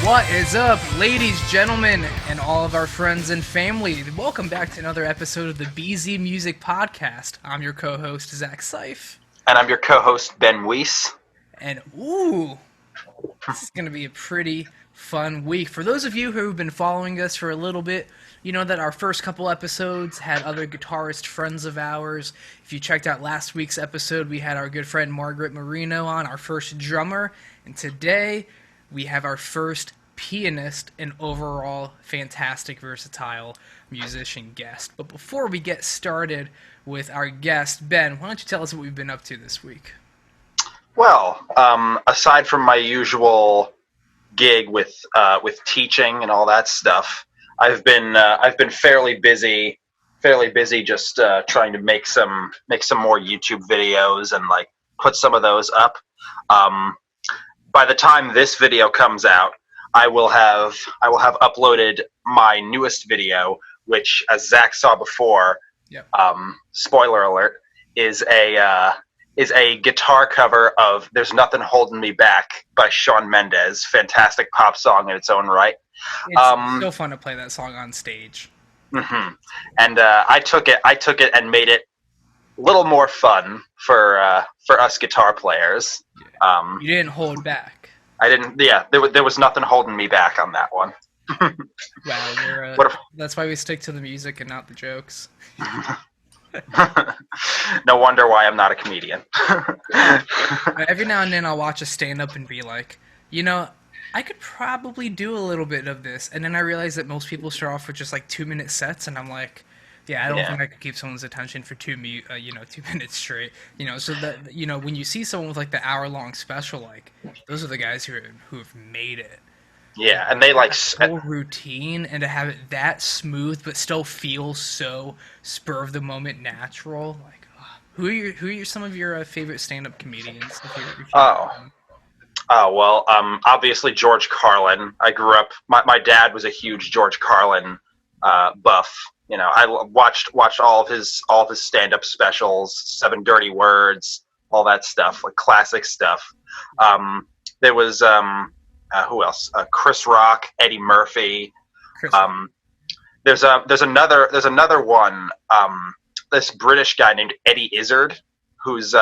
What is up, ladies, gentlemen, and all of our friends and family? Welcome back to another episode of the BZ Music Podcast. I'm your co-host, Zach Seif. And I'm your co-host, Ben Weise. And this is going to be a pretty fun week. For those of you who have been following us for a little bit, you know that our first couple episodes had other guitarist friends of ours. If you checked out last week's episode, we had our good friend Margaret Marino on, our first drummer. And today, we have our first pianist and overall fantastic, versatile musician guest. But before we get started with our guest, Ben, why don't you tell us what we've been up to this week? Well, aside from my usual gig with teaching and all that stuff, I've been fairly busy just trying to make some more YouTube videos and like put some of those up. By the time this video comes out, I will have uploaded my newest video, which, as Zach saw before, yep. Spoiler alert, is a guitar cover of "There's Nothing Holding Me Back" by Shawn Mendes. Fantastic pop song in its own right. It's so fun to play that song on stage. Mm-hmm. And I took it and made it a little more fun for us guitar players. Yeah. You didn't hold back. I didn't. Yeah, there was nothing holding me back on that one. Wow, that's why we stick to the music and not the jokes. No wonder why I'm not a comedian. Every now and then I'll watch a stand-up and be like, I could probably do a little bit of this. And then I realize that most people start off with just like 2-minute sets, and I'm like, I don't think I could keep someone's attention for 2 minutes straight. So that when you see someone with like the hour-long special, like those are the guys who have made it. Yeah, and they like whole routine, and to have it that smooth but still feel so spur of the moment natural. Like, who are some of your favorite stand-up comedians? Well, obviously George Carlin. I grew up. My dad was a huge George Carlin buff. I watched all of his stand-up specials, Seven Dirty Words, all that stuff, like classic stuff. There was who else? Chris Rock, Eddie Murphy. There's another one. This British guy named Eddie Izzard, who's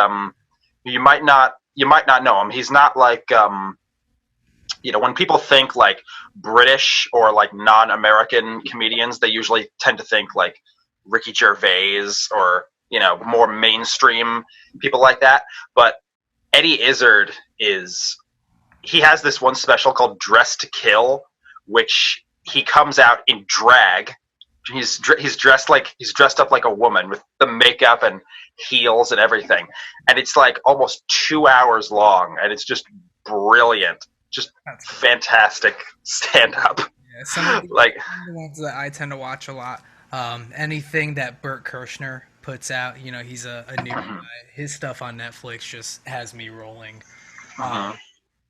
you might not know him. He's not like when people think like British or like non-American comedians, they usually tend to think like Ricky Gervais or more mainstream people like that. But Eddie Izzard he has this one special called Dressed to Kill, which he comes out in drag. He's dressed up like a woman with the makeup and heels and everything, and it's like almost 2 hours long, and it's just brilliant, just fantastic stand up. Yeah, some of the ones that I tend to watch a lot. Anything that Bert Kirshner puts out, he's a new guy. His stuff on Netflix just has me rolling.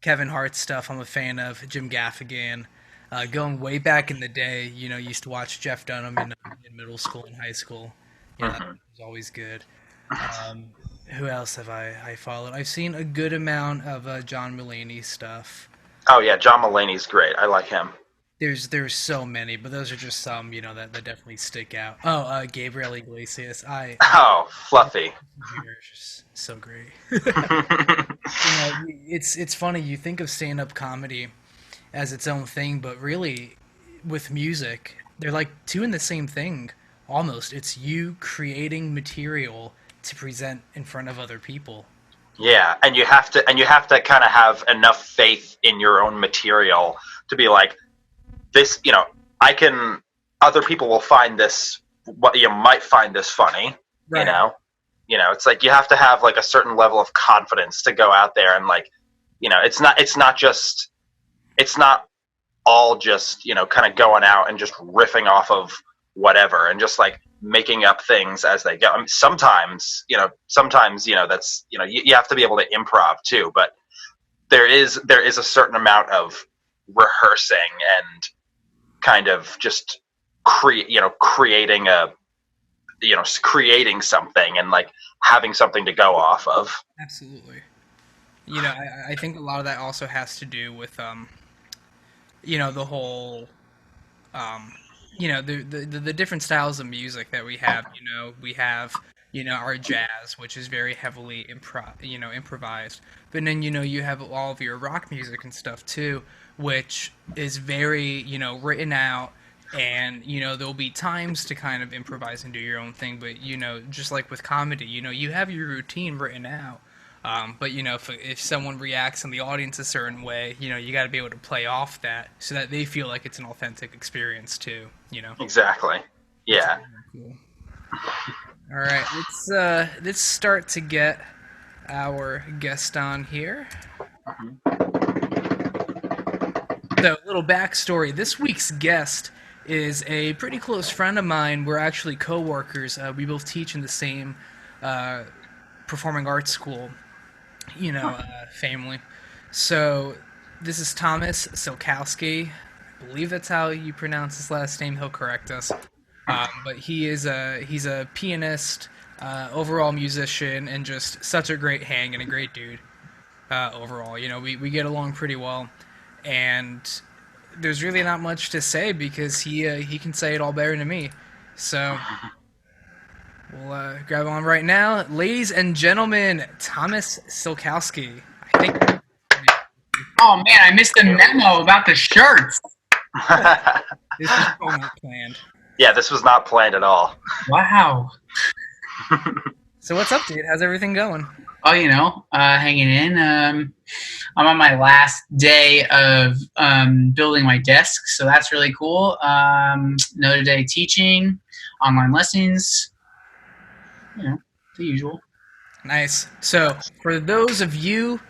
Kevin Hart's stuff I'm a fan of. Jim Gaffigan. Going way back in the day, used to watch Jeff Dunham in middle school and high school. That was always good. Who else have I followed? I've seen a good amount of John Mulaney stuff. Oh yeah, John Mulaney's great. I like him. There's so many, but those are just some, that definitely stick out. Oh, Gabriel Iglesias. Fluffy. Just so great. It's funny. You think of stand-up comedy as its own thing, but really, with music, they're like doing the same thing. Almost, it's you creating material to present in front of other people. Yeah, and you have to kind of have enough faith in your own material to be like, this, other people will find this, might find this funny, right. It's like you have to have like a certain level of confidence to go out there and like, it's not all just, kind of going out and just riffing off of whatever and just like making up things as they go. I mean, sometimes, that's, you have to be able to improv too, but there is a certain amount of rehearsing and kind of just creating something and like having something to go off of. Absolutely. I think a lot of that also has to do with the whole the different styles of music that we have. We have our jazz, which is very heavily improvised. But then you have all of your rock music and stuff too, which is very written out. And there'll be times to kind of improvise and do your own thing, but just like with comedy, you have your routine written out. But if someone reacts in the audience a certain way, you got to be able to play off that so that they feel like it's an authentic experience too. Exactly. Yeah. Cool. All right, let's start to get our guest on here. So, a little backstory. This week's guest is a pretty close friend of mine. We're actually co-workers. We both teach in the same performing arts school. Family. So this is Thomas Silkowski. I believe that's how you pronounce his last name. He'll correct us. But he's a pianist, overall musician, and just such a great hang and a great dude. Overall, we get along pretty well, and there's really not much to say because he can say it all better than me. So we'll grab on right now. Ladies and gentlemen, Thomas Silkowski. I think. Oh man, I missed the memo about the shirts. This was not planned. Yeah, this was not planned at all. Wow. So what's up, dude? How's everything going? Oh, hanging in. I'm on my last day of building my desk, so that's really cool. Another day teaching, online lessons. The usual. Nice. So, for those of you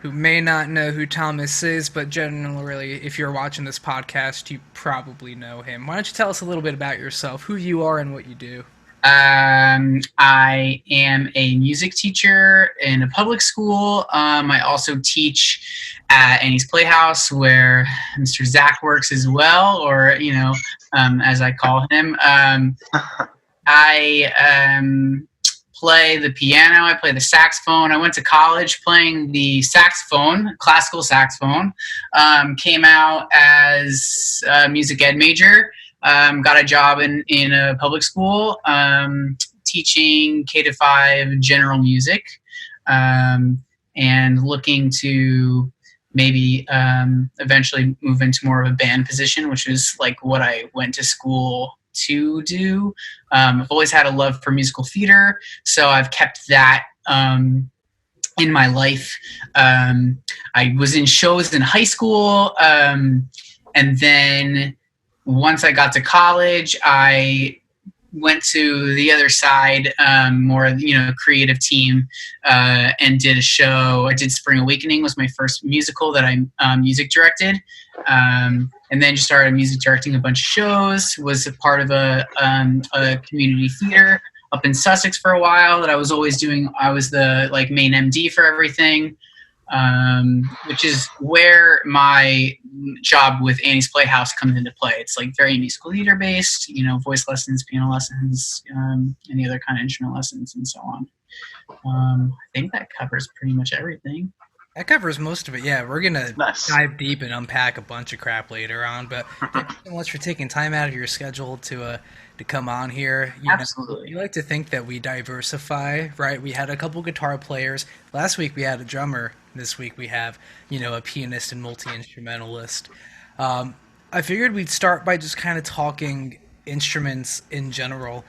who may not know who Thomas is, but generally, if you're watching this podcast, you probably know him. Why don't you tell us a little bit about yourself, who you are, and what you do? I am a music teacher in a public school. I also teach at Annie's Playhouse, where Mr. Zach works as well, or as I call him. I play the piano. I play the saxophone. I went to college playing the saxophone, classical saxophone. Came out as a music ed major. Got a job in a public school teaching K-5 general music, and looking to maybe eventually move into more of a band position, which is like what I went to school to do. I've always had a love for musical theater, so I've kept that in my life. I was in shows in high school, and then once I got to college, I went to the other side, more creative team, and did a show. I did Spring Awakening, was my first musical that I music directed, and then just started music directing a bunch of shows. Was a part of a community theater up in Sussex for a while that I was always doing. I was the main MD for everything. Which is where my job with Annie's Playhouse comes into play. It's very musical theater based, voice lessons, piano lessons, any other kind of instrument lessons, and so on. I think that covers pretty much everything. That covers most of it. Yeah, we're gonna dive deep and unpack a bunch of crap later on. But thank you so much for taking time out of your schedule to come on here. Absolutely. You like to think that we diversify, right? We had a couple guitar players. Last week we had a drummer. This week we have, a pianist and multi-instrumentalist. I figured we'd start by just kind of talking instruments in general.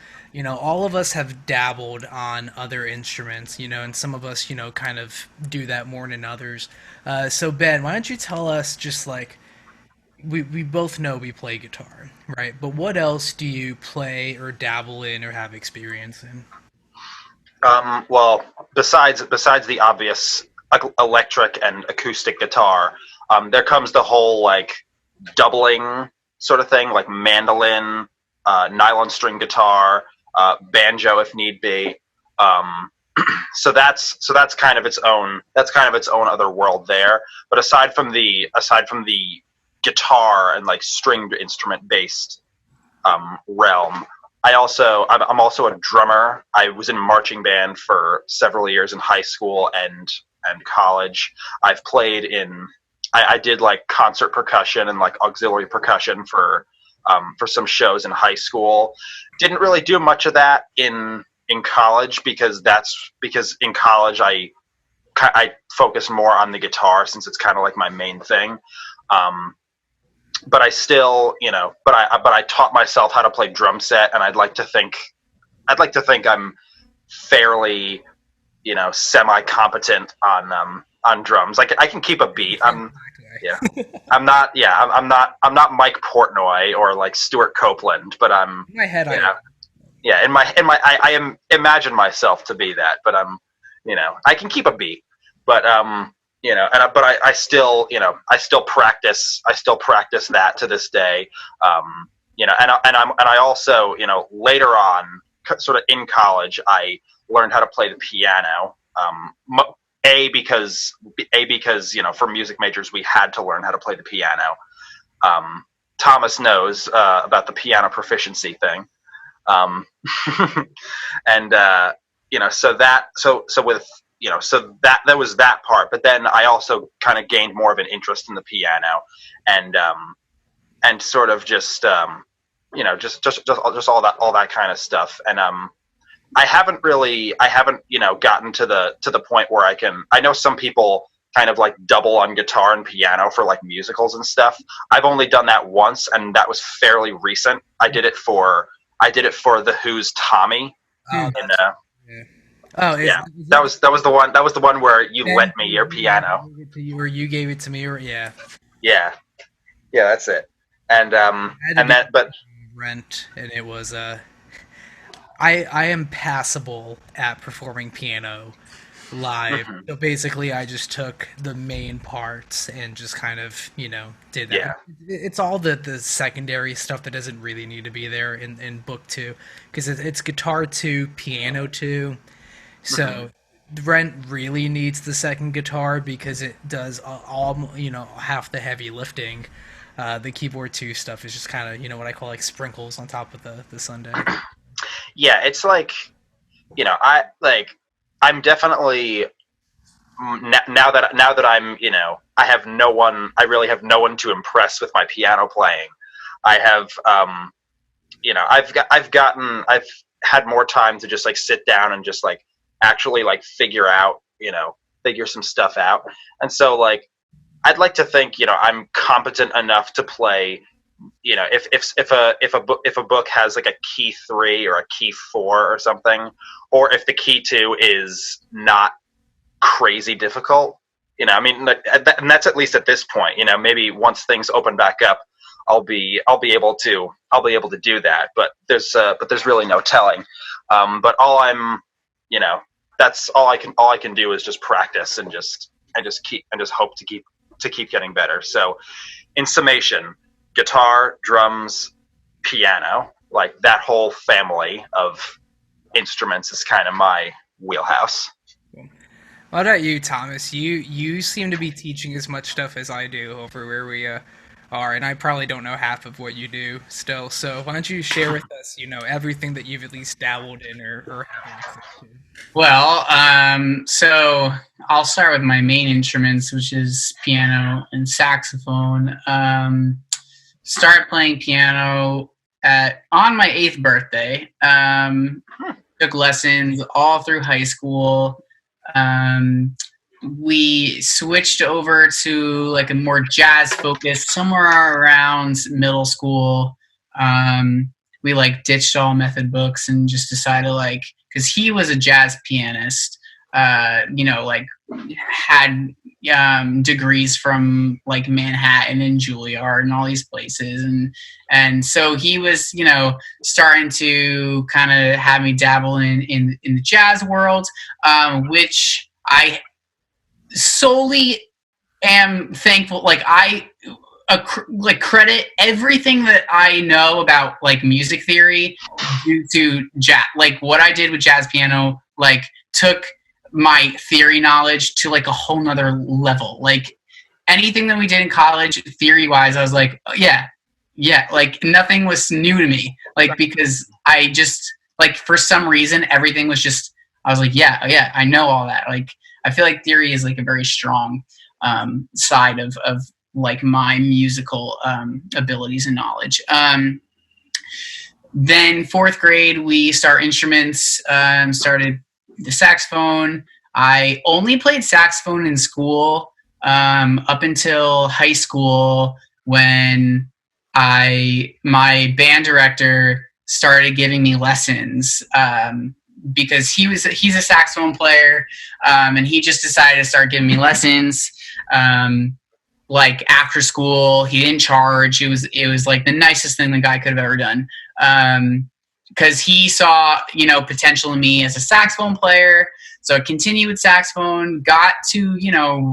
All of us have dabbled on other instruments, and some of us, kind of do that more than others. So Ben, why don't you tell us just we both know we play guitar, right? But what else do you play or dabble in or have experience in? Well, besides the obvious electric and acoustic guitar, there comes the whole doubling sort of thing, like mandolin, nylon string guitar, banjo if need be. So that's kind of its own other world there. But aside from the guitar and stringed instrument based realm, I'm also a drummer. I was in marching band for several years in high school and college. I've played in I did like concert percussion and like auxiliary percussion for some shows in high school. Didn't really do much of that in college because in college I focus more on the guitar since it's kind of like my main thing. But I still, but I taught myself how to play drum set, and I'd like to think I'm fairly, semi-competent on drums. Like I can keep a beat. I'm not Mike Portnoy or like Stuart Copeland, but I'm in my head. I imagine myself to be that, but I can keep a beat, but I still practice that to this day, and I also, later on, sort of in college, I learned how to play the piano, because for music majors we had to learn how to play the piano. Thomas knows about the piano proficiency thing. And so that was that part, but then I also kind of gained more of an interest in the piano, and sort of just all that kind of stuff. And I haven't gotten to the point where I know some people kind of like double on guitar and piano for like musicals and stuff. I've only done that once, and that was fairly recent. I did it for The Who's Tommy. Oh, that was the one where you lent me your piano. Or you gave it to me, or yeah, that's it. And rent, and it was I am passable at performing piano live. Mm-hmm. So basically I just took the main parts and just kind of, did that. Yeah. It's all the secondary stuff that doesn't really need to be there in book 2, because it's guitar 2, piano 2. So Rent really needs the second guitar because it does all, half the heavy lifting. The keyboard 2 stuff is just kind of, what I call like sprinkles on top of the sundae. Yeah, it's like, I'm definitely, now that I'm, I really have no one to impress with my piano playing. I have, I've had more time to just like sit down and just like actually like figure some stuff out. And so like, I'd like to think, I'm competent enough to play, if a book has like a key 3 or a key 4 or something, or if the key 2 is not crazy difficult, and that's at least at this point. Maybe once things open back up, I'll be able to do that. But there's really no telling. But that's all I can do is just practice and just hope to keep getting better. So, in summation, guitar, drums, piano, like that whole family of instruments is kind of my wheelhouse. What about you, Thomas? You seem to be teaching as much stuff as I do over where we are, and I probably don't know half of what you do still. So why don't you share with us, everything that you've at least dabbled in or have access to? Well, so I'll start with my main instruments, which is piano and saxophone. Started playing piano on my 8th birthday. Took lessons all through high school. We switched over to like a more jazz focused somewhere around middle school. We like ditched all method books and just decided because he was a jazz pianist, like had degrees from like Manhattan and Juilliard and all these places, and so he was starting to kind of have me dabble in the jazz world, which I solely am thankful. Like I credit everything that I know about like music theory due to jazz. Like what I did with jazz piano, like took my theory knowledge to like a whole nother level. Like anything that we did in college theory wise, I was like, oh, yeah, like nothing was new to me. Like, because I just like, for some reason, everything was just, I was like, yeah, I know all that. Like, I feel like theory is like a very strong side of like my musical abilities and knowledge. Then fourth grade, we start instruments, started the saxophone. I only played saxophone in school up until high school when my band director started giving me lessons because he's a saxophone player, and he just decided to start giving me lessons. Like after school, he didn't charge. It was like the nicest thing the guy could have ever done. Because he saw, potential in me as a saxophone player. So I continued with saxophone, got to,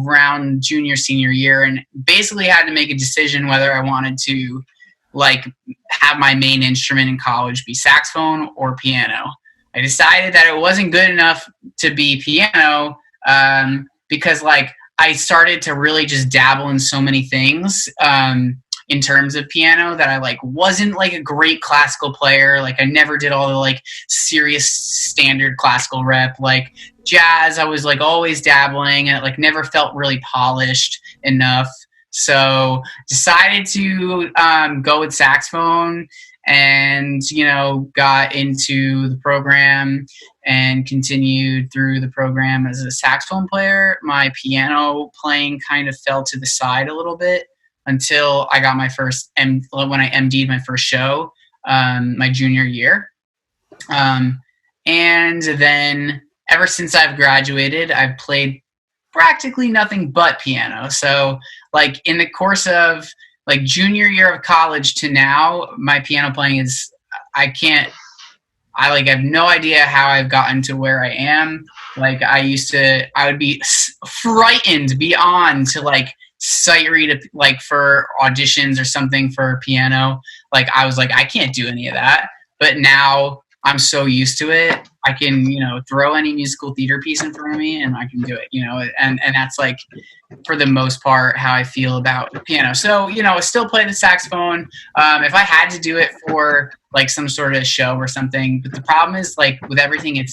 around junior, senior year, and basically had to make a decision whether I wanted to like have my main instrument in college be saxophone or piano. I decided that it wasn't good enough to be piano, because like I started to really just dabble in so many things in terms of piano that I like wasn't like a great classical player. Like I never did all the like serious standard classical rep. Like jazz, I was like always dabbling and it like never felt really polished enough. So decided to go with saxophone and, got into the program and continued through the program as a saxophone player. My piano playing kind of fell to the side a little bit until I got my first, when I MD'd my first show, my junior year. And then ever since I've graduated, I've played practically nothing but piano. So like in the course of like junior year of college to now, my piano playing is, I have no idea how I've gotten to where I am. Like I would be frightened beyond to like sight read like for auditions or something for piano. Like I was like, I can't do any of that. But now I'm so used to it. I can, throw any musical theater piece in front of me and I can do it, and that's like for the most part how I feel about the piano. So, I still play the saxophone. If I had to do it for like some sort of show or something, but the problem is like with everything,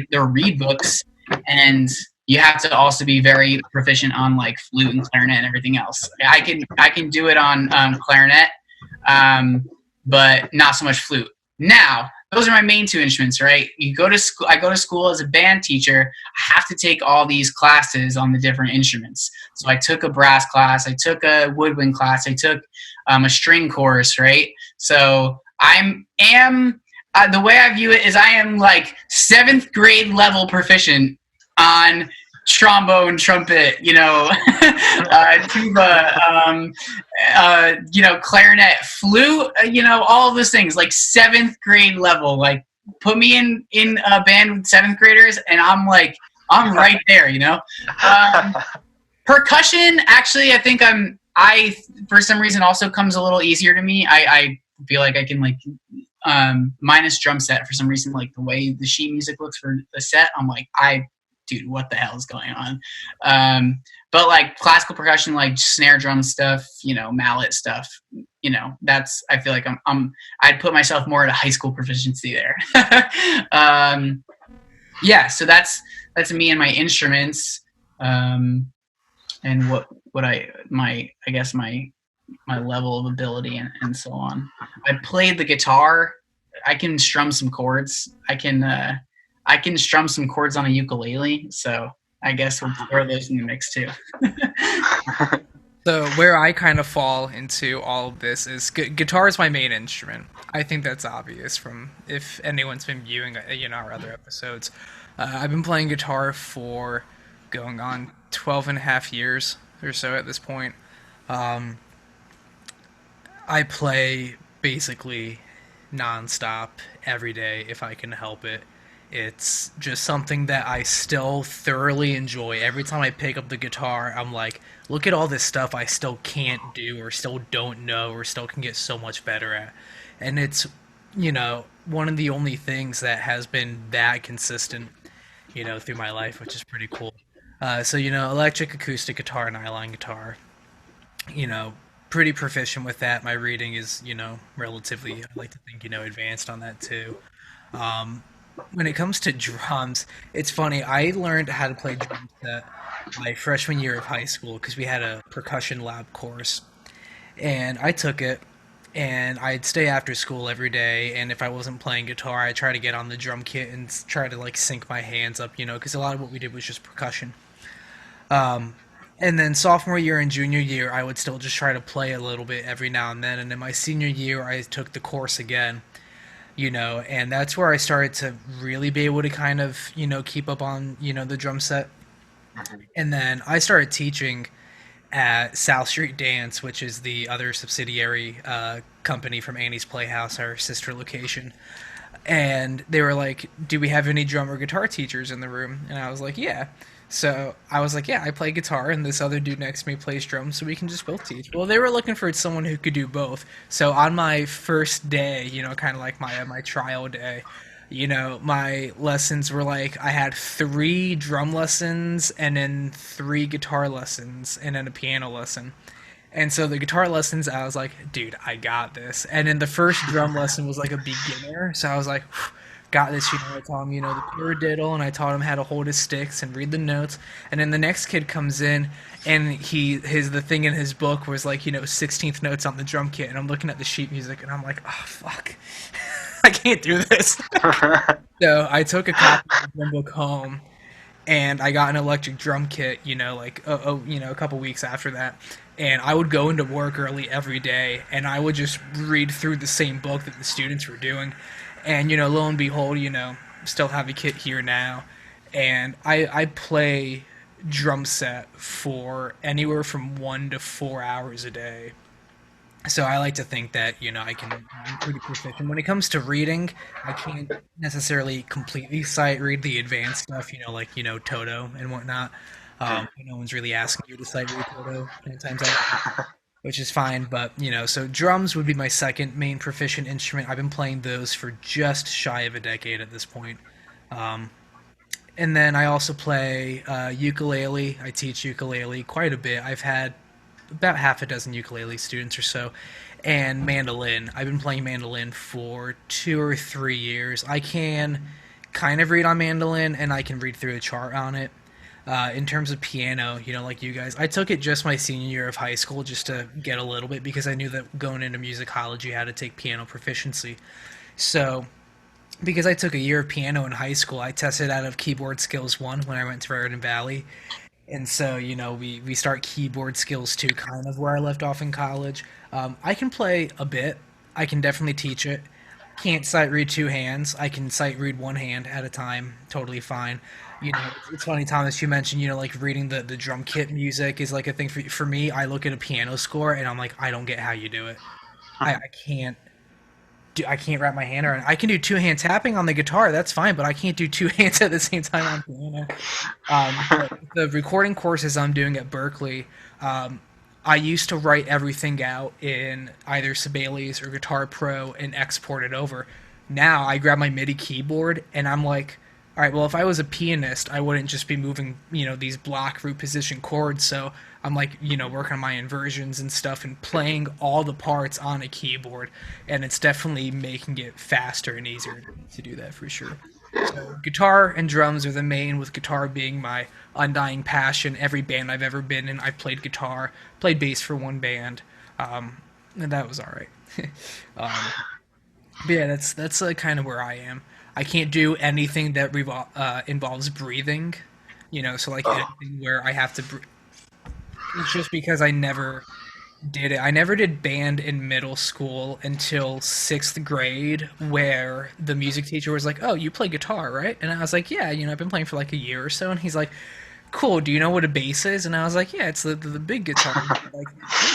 they're reed books and you have to also be very proficient on like flute and clarinet and everything else. I can do it on clarinet, but not so much flute. Now, those are my main two instruments, right? I go to school as a band teacher. I have to take all these classes on the different instruments. So I took a brass class, I took a woodwind class, I took a string course, right? So the way I view it is I am like 7th grade level proficient on trombone, trumpet, tuba, clarinet, flute, all of those things, like 7th grade level. Like put me in a band with 7th graders and I'm right there, Percussion, actually, I think I for some reason also comes a little easier to me. I feel like I can like, minus drum set for some reason, like the way the sheet music looks for the set, I'm like, dude, what the hell is going on? But like classical percussion, like snare drum stuff, mallet stuff, that's, I feel like I'd put myself more at a high school proficiency there. Yeah, so that's me and my instruments, and my level of ability and so on. I played the guitar. I can strum some chords. I can strum some chords on a ukulele, so I guess we'll throw those in the mix too. So where I kind of fall into all of this is guitar is my main instrument. I think that's obvious from if anyone's been viewing our other episodes. I've been playing guitar for going on 12 and a half years or so at this point. I play basically nonstop every day if I can help it. It's just something that I still thoroughly enjoy. Every time I pick up the guitar, I'm like, look at all this stuff I still can't do or still don't know or still can get so much better at. And it's, one of the only things that has been that consistent, through my life, which is pretty cool. So, electric, acoustic guitar, nylon guitar, pretty proficient with that. My reading is, relatively, I like to think, advanced on that too. When it comes to drums, it's funny. I learned how to play drum set my freshman year of high school because we had a percussion lab course, and I took it. And I'd stay after school every day, and if I wasn't playing guitar, I'd try to get on the drum kit and try to like sync my hands up, because a lot of what we did was just percussion. Um, and then sophomore year and junior year, I would still just try to play a little bit every now and then. And then my senior year, I took the course again, and that's where I started to really be able to kind of, keep up on, the drum set. And then I started teaching at South Street Dance, which is the other subsidiary company from Annie's Playhouse, our sister location. And they were like, "Do we have any drum or guitar teachers in the room?" And I was like, "Yeah." So I was like, "Yeah, I play guitar, and this other dude next to me plays drums, so we can just both teach." Well, they were looking for someone who could do both. So on my first day, kind of like my trial day, my lessons were like I had 3 drum lessons and then 3 guitar lessons and then a piano lesson. And so the guitar lessons, I was like, dude, I got this. And then the first drum lesson was like a beginner, so I was like, got this. I taught him, the paradiddle, and I taught him how to hold his sticks and read the notes. And then the next kid comes in, and the thing in his book was like, 16th notes on the drum kit, and I'm looking at the sheet music, and I'm like, oh fuck, I can't do this. So I took a copy of the drum book home, and I got an electric drum kit, a couple weeks after that. And I would go into work early every day, and I would just read through the same book that the students were doing. And, lo and behold, still have a kit here now. And I play drum set for anywhere from 1 to 4 hours a day. So I like to think that, I'm pretty proficient. When it comes to reading, I can't necessarily completely sight read the advanced stuff, like, Toto and whatnot. No one's really asking you to sight read Toto 10 times out, which is fine. But, so drums would be my second main proficient instrument. I've been playing those for just shy of a decade at this point. Um, and then I also play ukulele. I teach ukulele quite a bit. I've had about half a dozen ukulele students or so, and mandolin. I've been playing mandolin for 2 or 3 years. I can kind of read on mandolin, and I can read through a chart on it. In terms of piano, like you guys, I took it just my senior year of high school just to get a little bit because I knew that going into musicology I had to take piano proficiency. So, because I took a year of piano in high school, I tested out of Keyboard Skills 1 when I went to Raritan Valley. And so, we start Keyboard Skills 2 kind of where I left off in college. I can play a bit. I can definitely teach it. Can't sight read 2 hands. I can sight read 1 hand at a time. Totally fine. It's funny, Thomas, you mentioned, like reading the drum kit music is like a thing for me. I look at a piano score and I'm like, I don't get how you do it. I can't I can't wrap my hand around it. I can do 2 hand tapping on the guitar, that's fine, but I can't do 2 hands at the same time on piano. But the recording courses I'm doing at Berkeley, I used to write everything out in either Sibelius or Guitar Pro and export it over. Now I grab my MIDI keyboard and I'm like, all right, well, if I was a pianist, I wouldn't just be moving, these block root position chords. So I'm like, working on my inversions and stuff and playing all the parts on a keyboard. And it's definitely making it faster and easier to do that for sure. So guitar and drums are the main, with guitar being my undying passion. Every band I've ever been in, I've played guitar, played bass for one band, and that was all right. um, but yeah, that's kind of where I am. I can't do anything that involves breathing, so like anything where I have to. It's just because I never did it. I never did band in middle school until 6th grade, where the music teacher was like, "Oh, you play guitar, right?" And I was like, "Yeah, I've been playing for like a year or so." And he's like, "Cool. Do you know what a bass is?" And I was like, "Yeah, it's the big guitar." Like,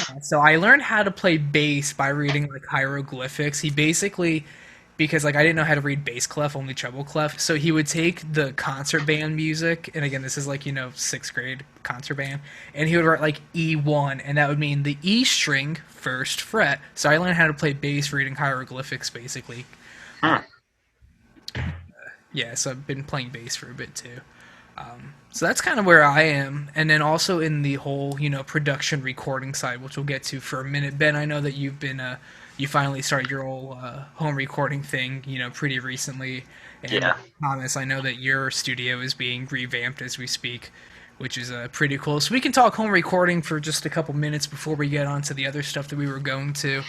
yeah. So I learned how to play bass by reading like hieroglyphics. He basically, because like I didn't know how to read bass clef, only treble clef. So he would take the concert band music, and again, this is like 6th grade concert band, and he would write like E1, and that would mean the E string first fret. So I learned how to play bass reading hieroglyphics, basically. Huh. Yeah, so I've been playing bass for a bit too. So that's kind of where I am, and then also in the whole production recording side, which we'll get to for a minute. Ben, I know that you've been you finally started your whole home recording thing, pretty recently. And Yeah. Thomas, I know that your studio is being revamped as we speak, which is pretty cool. So we can talk home recording for just a couple minutes before we get on to the other stuff that we were going to.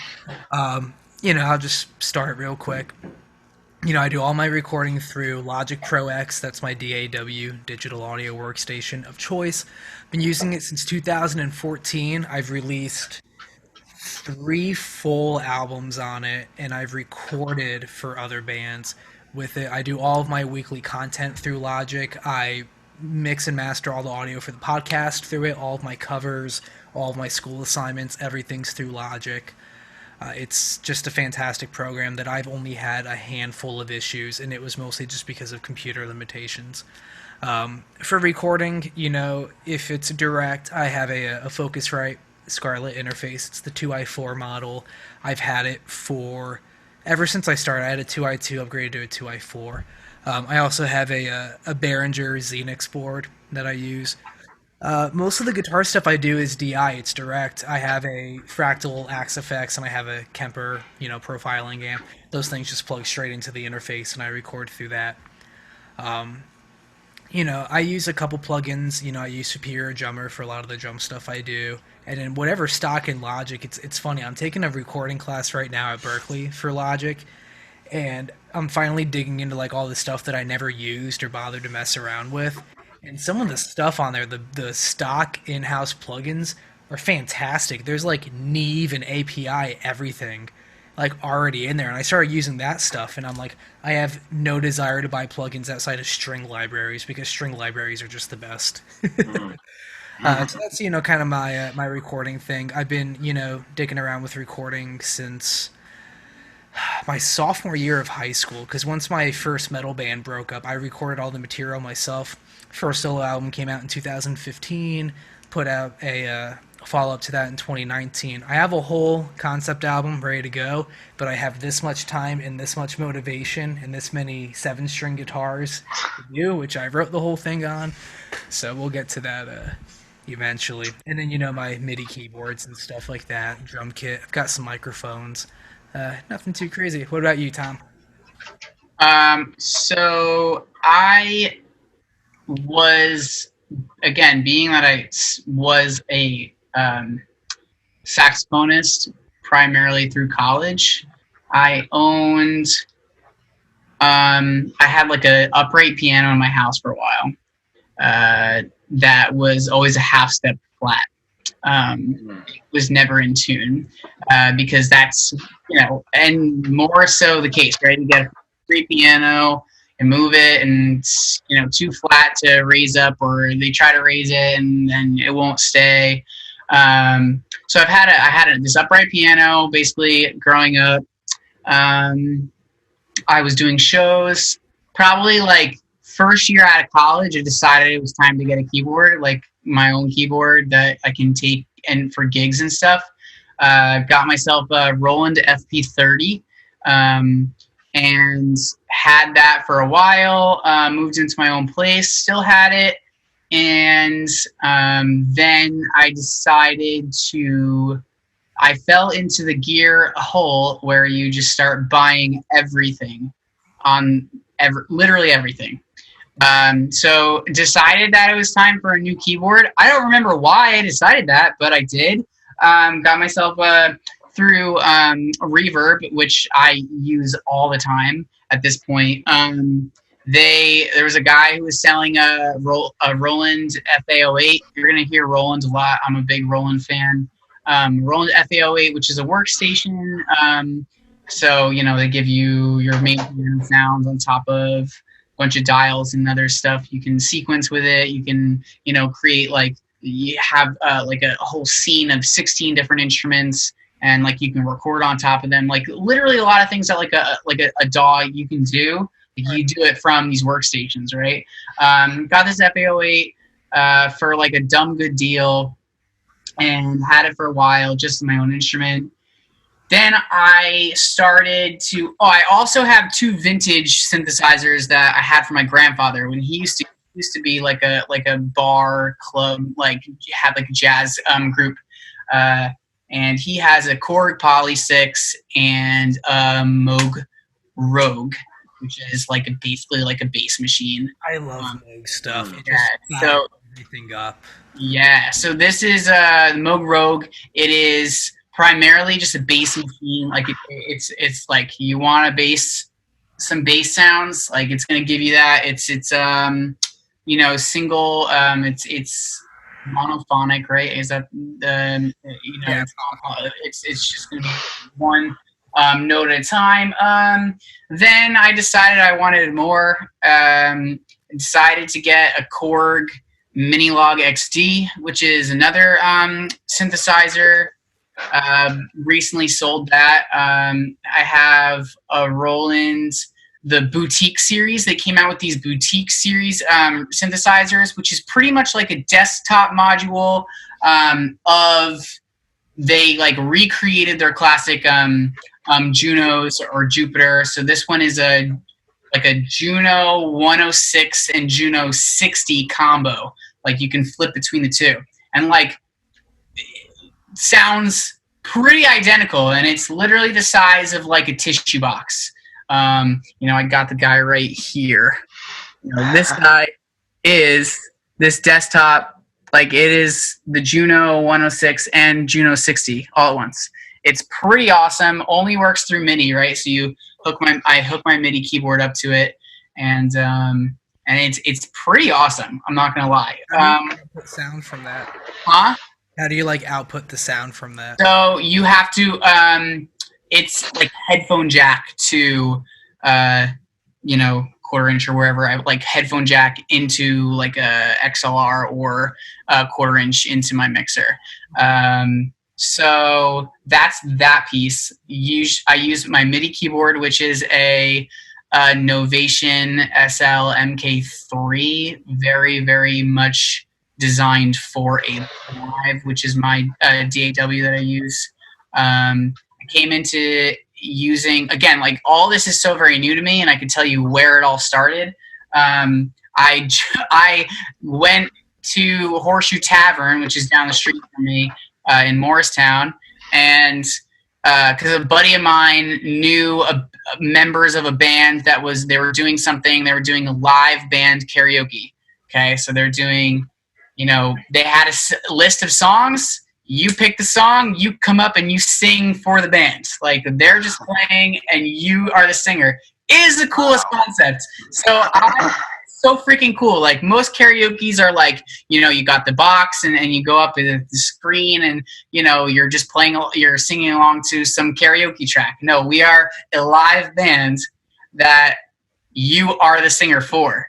I'll just start real quick. I do all my recording through Logic Pro X. That's my DAW, digital audio workstation of choice. Been using it since 2014. I've released 3 full albums on it, and I've recorded for other bands with it. I do all of my weekly content through Logic. I mix and master all the audio for the podcast through it, all of my covers, all of my school assignments, everything's through Logic. It's just a fantastic program that I've only had a handful of issues, and it was mostly just because of computer limitations. For recording, if it's direct, I have a Focusrite Scarlett interface. It's the 2i4 model. I've had it for ever since I started. I had a 2i2, upgraded to a 2i4. I also have a Behringer Xenix board that I use. Most of the guitar stuff I do is DI. It's direct. I have a Fractal Axe Effects and I have a Kemper, profiling amp. Those things just plug straight into the interface and I record through that. I use a couple plugins. I use Superior Drummer for a lot of the drum stuff I do. And then whatever stock in Logic, it's funny. I'm taking a recording class right now at Berkeley for Logic. And I'm finally digging into like all the stuff that I never used or bothered to mess around with. And some of the stuff on there, the stock in-house plugins are fantastic. There's like Neve and API everything like already in there. And I started using that stuff and I'm like, I have no desire to buy plugins outside of string libraries because string libraries are just the best. So that's, kind of my recording thing. I've been, dicking around with recording since my sophomore year of high school, because once my first metal band broke up, I recorded all the material myself. First solo album came out in 2015, put out a follow-up to that in 2019. I have a whole concept album ready to go, but I have this much time and this much motivation and this many 7-string guitars to do, which I wrote the whole thing on, so we'll get to that eventually. And then, my MIDI keyboards and stuff like that, drum kit. I've got some microphones. Nothing too crazy. What about you, Tom? So I was, again, being that I was a saxophonist primarily through college, I owned, I had like a upright piano in my house for a while that was always a half step flat. It was never in tune because that's, and more so the case, right? You get a free piano and move it and it's, too flat to raise up, or they try to raise it and then it won't stay. So I had this upright piano basically growing up. I was doing shows probably like first year out of college. I decided it was time to get a keyboard, like my own keyboard that I can take and for gigs and stuff. Got myself a Roland FP30 and had that for a while. Moved into my own place, still had it. And then I decided I fell into the gear hole where you just start buying everything literally everything. So decided that it was time for a new keyboard. I don't remember why I decided that, but I did. Got myself through Reverb, which I use all the time at this point. There was a guy who was selling a Roland FA08. You're going to hear Roland a lot. I'm a big Roland fan. Roland FA08, which is a workstation. So, they give you your main sounds on top of a bunch of dials and other stuff. You can sequence with it. You can, create you have like a whole scene of 16 different instruments, and like you can record on top of them. Like literally a lot of things that like a DAW you can do. You do it from these workstations, right? Got this FA08 for like a dumb good deal and had it for a while, just my own instrument. Then I started I also have 2 vintage synthesizers that I had from my grandfather when he used to be like a bar club, like had like a jazz group. and he has a Korg Poly 6 and a Moog Rogue, which is basically like a bass machine. I love Moog stuff. It Yeah, just so everything up. yeah, so this is the Moog Rogue. It is primarily just a bass machine. Like it's like you want some bass sounds. Like it's gonna give you that. It's single. It's monophonic, right? Is that Yeah. It's just gonna be one note at a time. Then I decided I wanted more. Decided to get a Korg Mini Log Xd, which is another synthesizer. Recently sold that. I have a Roland, the Boutique series. They came out with these Boutique series synthesizers, which is pretty much like a desktop module they recreated their classic Junos or Jupiter. So this one is a Juno 106 and Juno 60 combo. Like you can flip between the two, and sounds pretty identical, and it's literally the size of like a tissue box. I got the guy right here. This guy is this desktop. Like it is the Juno 106 and Juno 60 all at once. It's pretty awesome. Only works through MIDI, right? So I hook my MIDI keyboard up to it, and it's pretty awesome. I'm not gonna lie. How do you output sound from that? Huh? How do you output the sound from that? So you have to. It's like headphone jack to, quarter inch or wherever. I headphone jack into like a XLR or a quarter inch into my mixer. So that's that piece. I use my MIDI keyboard, which is a Novation SL MK3, very, very much designed for a live, which is my DAW that I use. I came into using, again, all this is so very new to me, and I can tell you where it all started. I went to Horseshoe Tavern, which is down the street from me in Morristown, and because a buddy of mine knew members of a band they were doing a live band karaoke. Okay, so they're doing, they had a list of songs. You pick the song, you come up and you sing for the band. They're just playing and you are the singer. It is the coolest concept. So so freaking cool. Most karaoke's are you got the box and you go up to the screen and you're just you're singing along to some karaoke track. No, we are a live band that you are the singer for,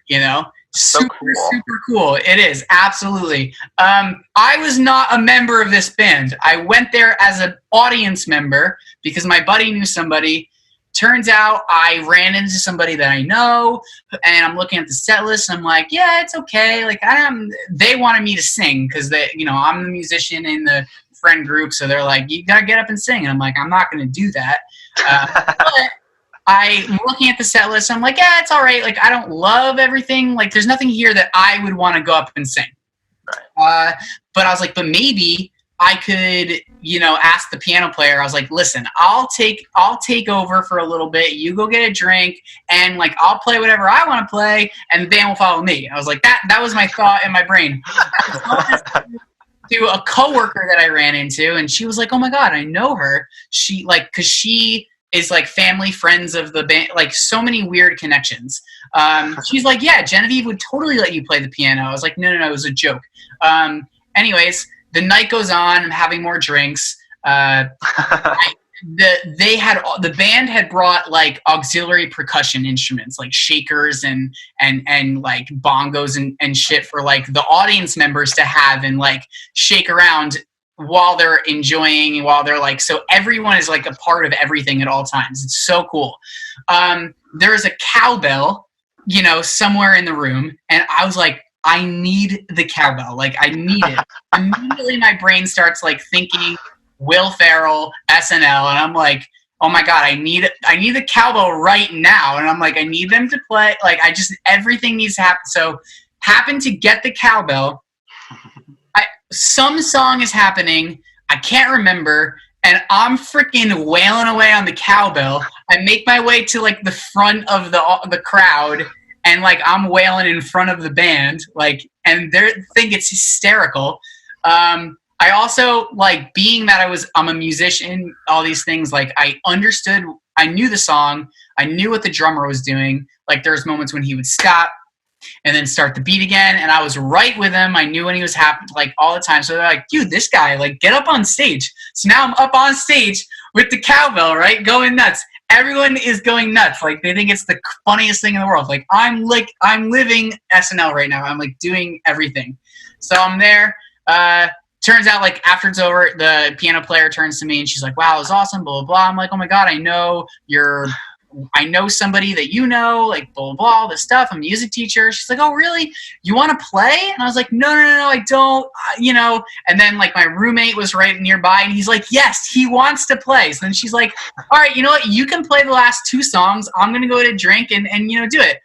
Super cool. It is, absolutely. I was not a member of this band. I went there as an audience member because my buddy knew somebody. Turns out I ran into somebody that I know, and I'm looking at the set list, and I'm like, yeah, it's okay. They wanted me to sing because I'm the musician in the friend group, so they're like, you gotta get up and sing. And I'm like, I'm not gonna do that. But I'm looking at the set list, and I'm like, yeah, it's all right. I don't love everything. There's nothing here that I would want to go up and sing. Right. But I was like, but maybe I could, ask the piano player. I was like, listen, I'll take over for a little bit. You go get a drink, and I'll play whatever I want to play, and the band will follow me. I was like, that was my thought in my brain. To a coworker that I ran into, and she was like, oh my God, I know her. She because she is family friends of the band, so many weird connections. She's like, yeah, Genevieve would totally let you play the piano. I was like, no, it was a joke. Anyways, the night goes on. I'm having more drinks. The band had brought auxiliary percussion instruments, shakers and bongos and shit for the audience members to have and shake around while they're enjoying, while they're so everyone is a part of everything at all times. It's so cool. There's a cowbell, somewhere in the room, and I was like, I need the cowbell. I need it. Immediately my brain starts thinking Will Ferrell, SNL, and I'm like, oh my God, I need the cowbell right now. And I'm like, I need them to play. Everything needs to happen. So happened to get the cowbell. Some song is happening. I can't remember, and I'm freaking wailing away on the cowbell. I make my way to like the front of the crowd, and like I'm wailing in front of the band, like, and they think it's hysterical. I also, like, being that I'm a musician, all these things, like, I knew the song, I knew what the drummer was doing. Like, there was moments when he would stop and then start the beat again, and I was right with him. I knew when he was happening, like, all the time. So they're like, dude, this guy, like, get up on stage. So now I'm up on stage with the cowbell, right, going nuts. Everyone is going nuts. Like, they think it's the funniest thing in the world. Like, I'm living SNL right now. I'm, like, doing everything. So I'm there. Turns out, like, after it's over, the piano player turns to me and she's like, wow, it was awesome, blah, blah, blah. I'm like, oh my God, I know somebody that you know, like, blah, blah, blah, all this stuff. I'm a music teacher. She's like, oh, really? You want to play? And I was like, no, I don't, And then, like, my roommate was right nearby and he's like, yes, he wants to play. So then she's like, all right, you know what? You can play the last 2 songs. I'm going to go to drink and do it.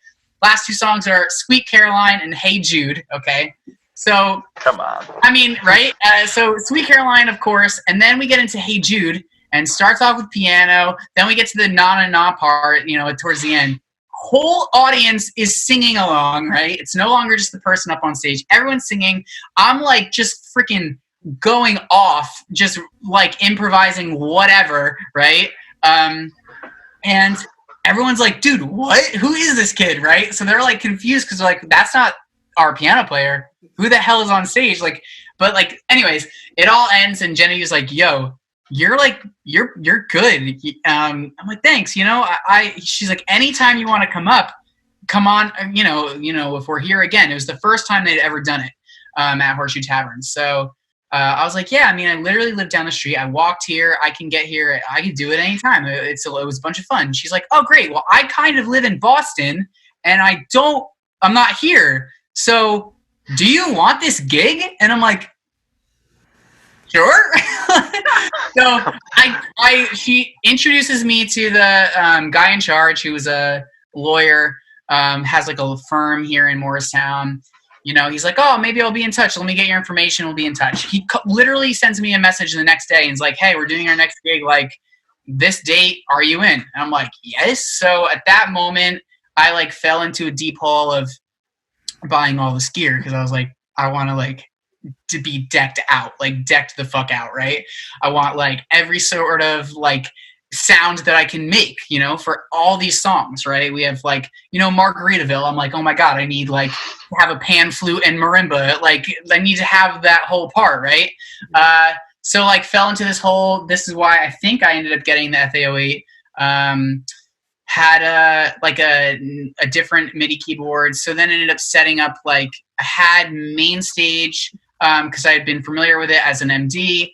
Last 2 songs are Sweet Caroline and Hey Jude, okay? So, come on. I mean, right? So, Sweet Caroline, of course, and then we get into Hey Jude, and starts off with piano. Then we get to the na na na part, towards the end. Whole audience is singing along, right? It's no longer just the person up on stage. Everyone's singing. I'm like just freaking going off, just like improvising whatever, right? And everyone's like, dude, what? Who is this kid, right? So they're like confused because they're like, that's not our piano player. Who the hell is on stage? Like, but like, anyways, it all ends and Jenny's like, yo, you're good. I'm like, thanks. She's like, anytime you want to come up, come on. If we're here again, it was the first time they'd ever done it at Horseshoe Tavern. So I was like, yeah, I mean, I literally live down the street. I walked here. I can get here. I can do it anytime. It was a bunch of fun. She's like, oh, great. Well, I kind of live in Boston and I'm not here. So do you want this gig? And I'm like, sure. So she introduces me to the guy in charge, who was a lawyer, has like a firm here in Morristown. He's like, oh, maybe I'll be in touch. Let me get your information. We'll be in touch. He literally sends me a message the next day and is like, hey, we're doing our next gig. Like, this date, are you in? And I'm like, yes. So at that moment, I like fell into a deep hole of buying all this gear because I was like, I want to be decked the fuck out, right? I want like every sort of like sound that I can make, for all these songs, right? We have like, Margaritaville. I'm like, oh my God, I need like to have a pan flute and marimba. Like I need to have that whole part, right? So like fell into this hole. This is why I think I ended up getting the FA08. Had a different MIDI keyboard. So then ended up setting up I had MainStage because I had been familiar with it as an MD.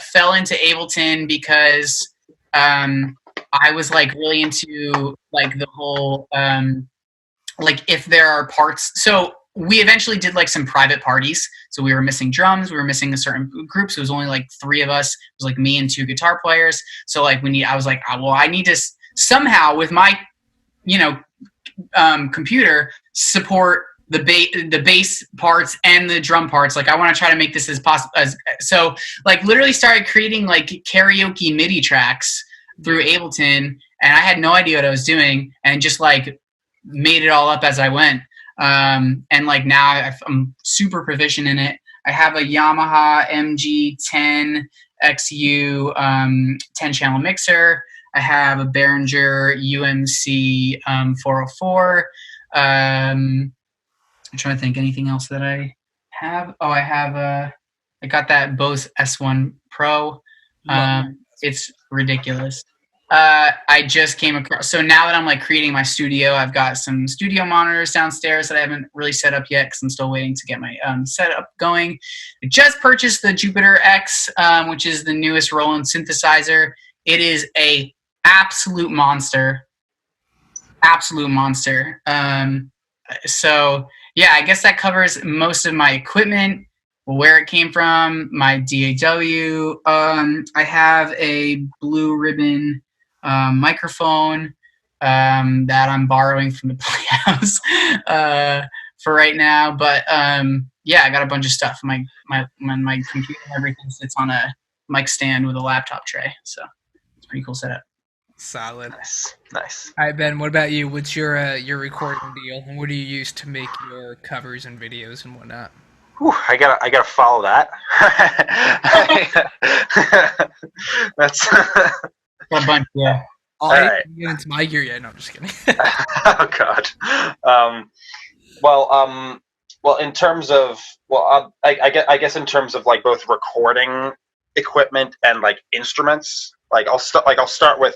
Fell into Ableton because I was like really into like the whole if there are parts. So we eventually did like some private parties. So we were missing drums. We were missing a certain group. So it was only like 3 of us. It was like me and 2 guitar players. So like I was like, I need to somehow with my, computer support the bass parts and the drum parts. Like I want to try to make this as possible. So like literally started creating like karaoke MIDI tracks through Ableton, and I had no idea what I was doing, and just like made it all up as I went. And like now I'm super proficient in it. I have a Yamaha MG10 XU 10-channel mixer. I have a Behringer UMC 404. I'm trying to think anything else that I have. Oh, I got that Bose S1 Pro. It's ridiculous. I just came across, so now that I'm like creating my studio, I've got some studio monitors downstairs that I haven't really set up yet because I'm still waiting to get my setup going. I just purchased the Jupiter X, which is the newest Roland synthesizer. It is a absolute monster. So yeah, I guess that covers most of my equipment, where it came from, my DAW. I have a Blue Ribbon microphone that I'm borrowing from the Playhouse for right now. But yeah, I got a bunch of stuff. My computer and everything sits on a mic stand with a laptop tray, so it's a pretty cool setup. Solid. Nice. All right, Ben, what about you? What's your recording deal, and what do you use to make your covers and videos and whatnot? Whew, I gotta follow that. That's A bunch, yeah. I right. didn't get into my gear yet. No, I'm just kidding. Oh God. Well, in terms of I guess in terms of like both recording equipment and like instruments, like I'll start with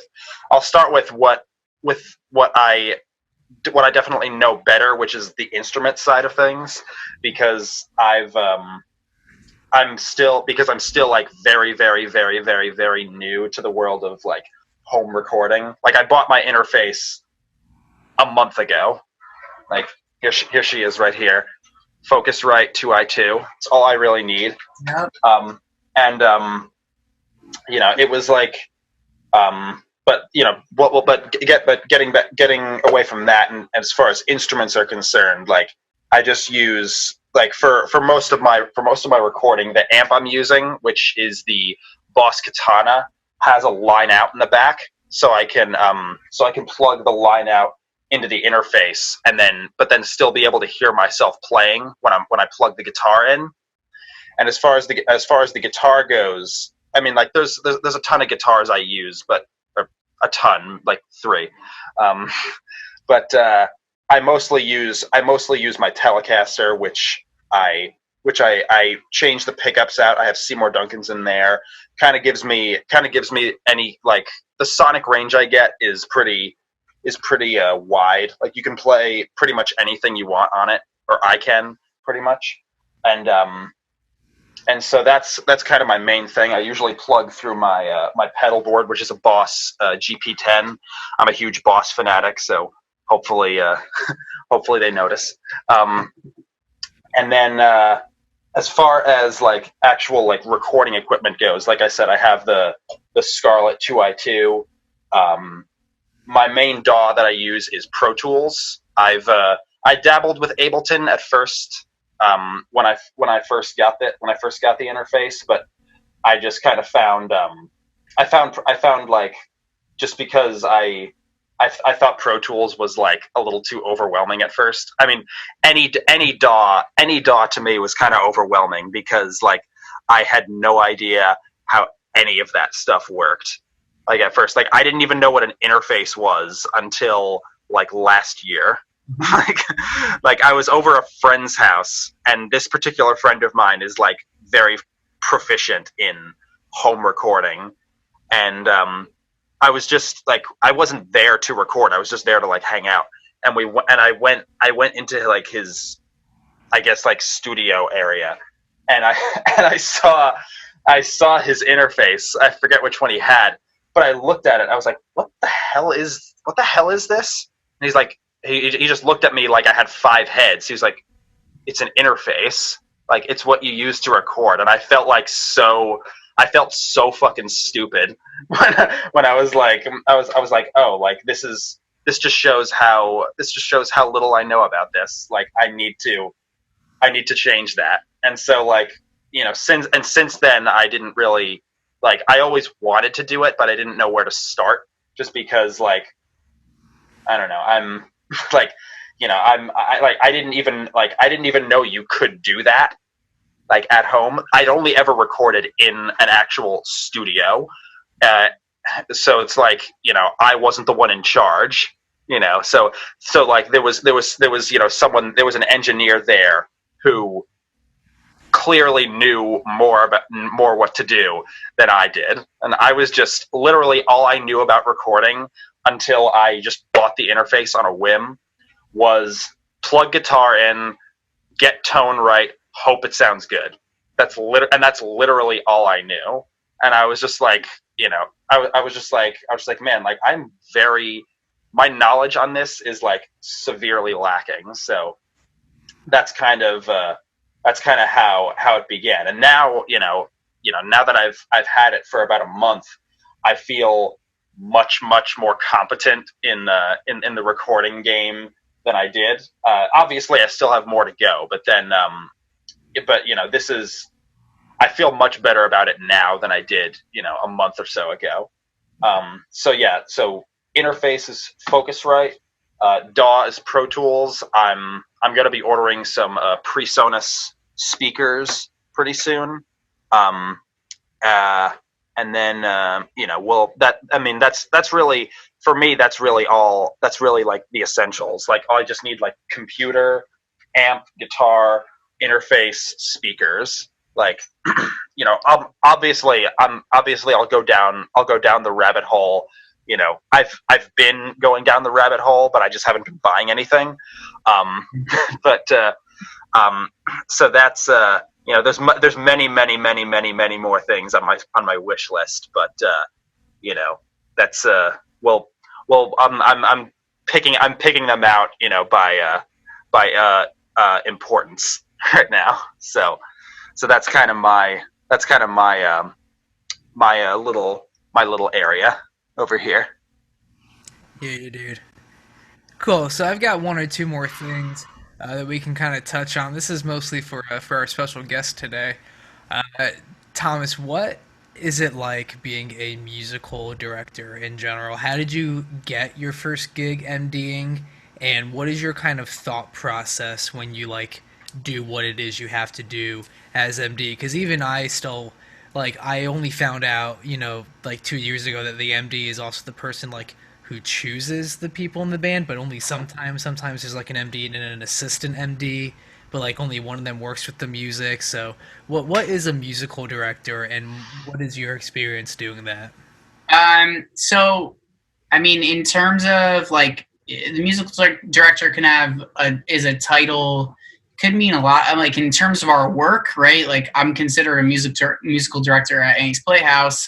what I definitely know better, which is the instrument side of things, because I'm still like very, very, very, very, very new to the world of like home recording. Like I bought my interface a month ago. Like here she is right here. Focusrite 2i2. It's all I really need. Yep. It was like, getting away from that, and as far as instruments are concerned, like I just use like for most of my recording, the amp I'm using, which is the Boss Katana, has a line out in the back, so I can plug the line out into the interface, but then still be able to hear myself playing when I plug the guitar in. And as far as the guitar goes, I mean, like there's a ton of guitars I use, but a ton, like 3. But I mostly use my Telecaster, which I change the pickups out. I have Seymour Duncans in there. Kind of gives me any, like, the sonic range I get is pretty wide. Like you can play pretty much anything you want on it, or I can pretty much. And so that's kind of my main thing. I usually plug through my my pedal board, which is a Boss GP10. I'm a huge Boss fanatic, so hopefully they notice. And then as far as like actual like recording equipment goes, like I said, I have the Scarlett 2i2. My main DAW that I use is Pro Tools. I dabbled with Ableton at first. When I first got the interface, but I just kind of found I found like, just because I thought Pro Tools was like a little too overwhelming at first. I mean, any DAW to me was kind of overwhelming, because like I had no idea how any of that stuff worked. Like at first, like I didn't even know what an interface was until like last year. like I was over a friend's house, and this particular friend of mine is like very proficient in home recording, and I was just like, I wasn't there to record. I was just there to like hang out, and I went into like his, I guess, like studio area, and I saw his interface. I forget which one he had, but I looked at it. I was like, what the hell is this? And he's like, he just looked at me like I had 5 heads. He was like, it's an interface. Like, it's what you use to record. And I felt so fucking stupid when I was like, oh, like this just shows how little I know about this. Like, I need to change that. And so, like, you know, since then I didn't really, like, I always wanted to do it, but I didn't know where to start, just because, like, I don't know, I'm like, you know, I didn't even know you could do that, like, at home. I'd only ever recorded in an actual studio, so it's like, you know, I wasn't the one in charge, you know. So like there was you know, there was an engineer there who clearly knew more what to do than I did, and I was just literally, all I knew about recording until I just bought the interface on a whim was plug guitar in, get tone right, hope it sounds good. That's literally all I knew. And I was just like, you know, I was just like, man, like, my knowledge on this is like severely lacking. So that's kind of how it began. And now, you know, now that I've had it for about a month, I feel much more competent in the recording game than I did. Obviously, I still have more to go, but then but I feel much better about it now than I did, a month or so ago. So interface is Focusrite. DAW is Pro Tools. I'm going to be ordering some PreSonus speakers pretty soon. And then that's really, for me, that's really like the essentials. Like, I just need like computer, amp, guitar, interface, speakers. Like, obviously I'll go down the rabbit hole. I've been going down the rabbit hole, but I just haven't been buying anything. So that's there's many more things on my wish list, but that's I'm picking them out, by importance right now. So that's kind of my little area over here. Yeah, dude. Cool. So I've got one or two more things that we can kind of touch on. This is mostly for our special guest today. Thomas, what is it like being a musical director in general? How did you get your first gig MDing, and what is your kind of thought process when you do what it is you have to do as MD? Because even I still, I only found out 2 years ago that the MD is also the person who chooses the people in the band, but only sometimes there's an MD and an assistant MD, but only one of them works with the music. So what is a musical director, and what is your experience doing that? So I mean, in terms of the musical director is a title, could mean a lot. In terms of our work, right? I'm considered a musical director at Annie's Playhouse.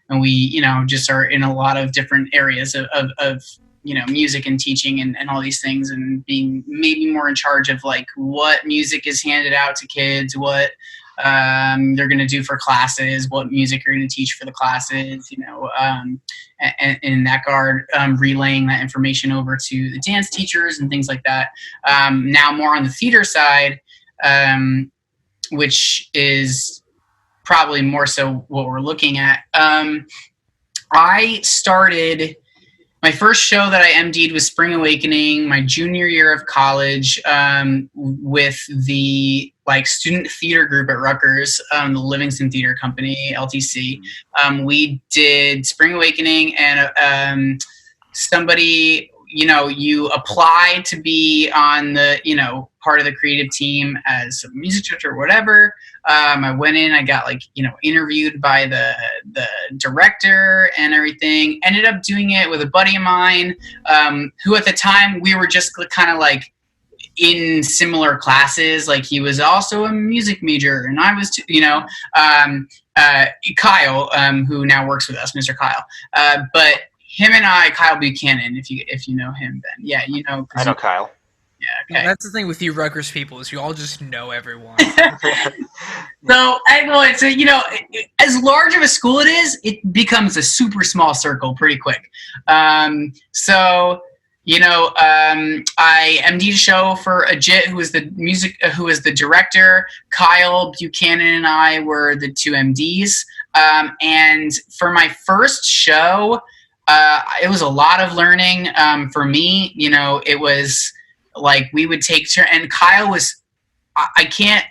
And we, just are in a lot of different areas of music and teaching and all these things, and being maybe more in charge of what music is handed out to kids, what they're going to do for classes, what music you're going to teach for the classes, and in that regard, relaying that information over to the dance teachers and things like that. Now more on the theater side, which is probably more so what we're looking at. I started, my first show that I MD'd was Spring Awakening, my junior year of college, with the student theater group at Rutgers, the Livingston Theater Company, LTC. We did Spring Awakening, and somebody, you apply to be on the, part of the creative team as a music director or whatever. I went in, I got interviewed by the director and everything. Ended up doing it with a buddy of mine, who at the time we were just kind of in similar classes. He was also a music major, and I was, Kyle, who now works with us, Mr. Kyle. But him and I, Kyle Buchanan, if you know him, Ben. Yeah, I know Kyle. Yeah, okay. That's the thing with you Rutgers people, is you all just know everyone. So, as large of a school it is, it becomes a super small circle pretty quick. I MD'd a show for Ajit, who was the director. Kyle Buchanan and I were the two MDs. And for my first show, it was a lot of learning for me. It was we would take turn, and Kyle was, I can't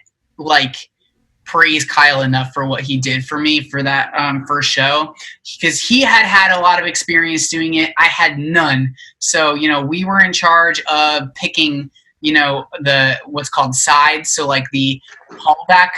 praise Kyle enough for what he did for me for that first show, because he had a lot of experience doing it. I had none. So, we were in charge of picking, the what's called sides. So the callback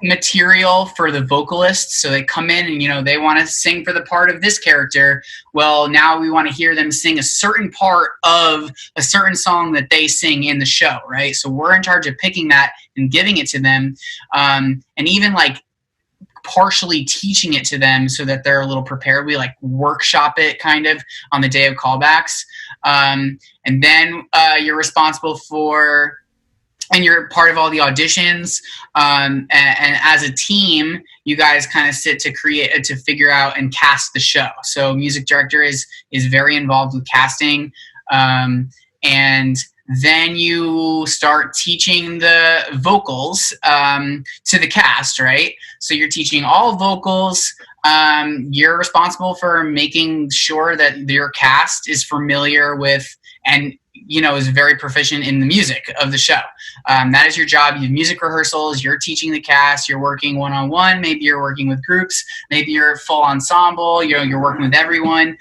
material for the vocalists. So they come in and, they want to sing for the part of this character. Well, now we want to hear them sing a certain part of a certain song that they sing in the show, right? So we're in charge of picking that and giving it to them. And even partially teaching it to them so that they're a little prepared. We workshop it kind of on the day of callbacks. And then you're responsible for, and you're part of all the auditions, and as a team, you guys kind of sit to figure out and cast the show. So music director is very involved with casting, and then you start teaching the vocals to the cast, right? So you're teaching all vocals. You're responsible for making sure that your cast is familiar with and is very proficient in the music of the show. That is your job. You have music rehearsals. You're teaching the cast. You're working one-on-one. Maybe you're working with groups. Maybe you're full ensemble. You're working with everyone.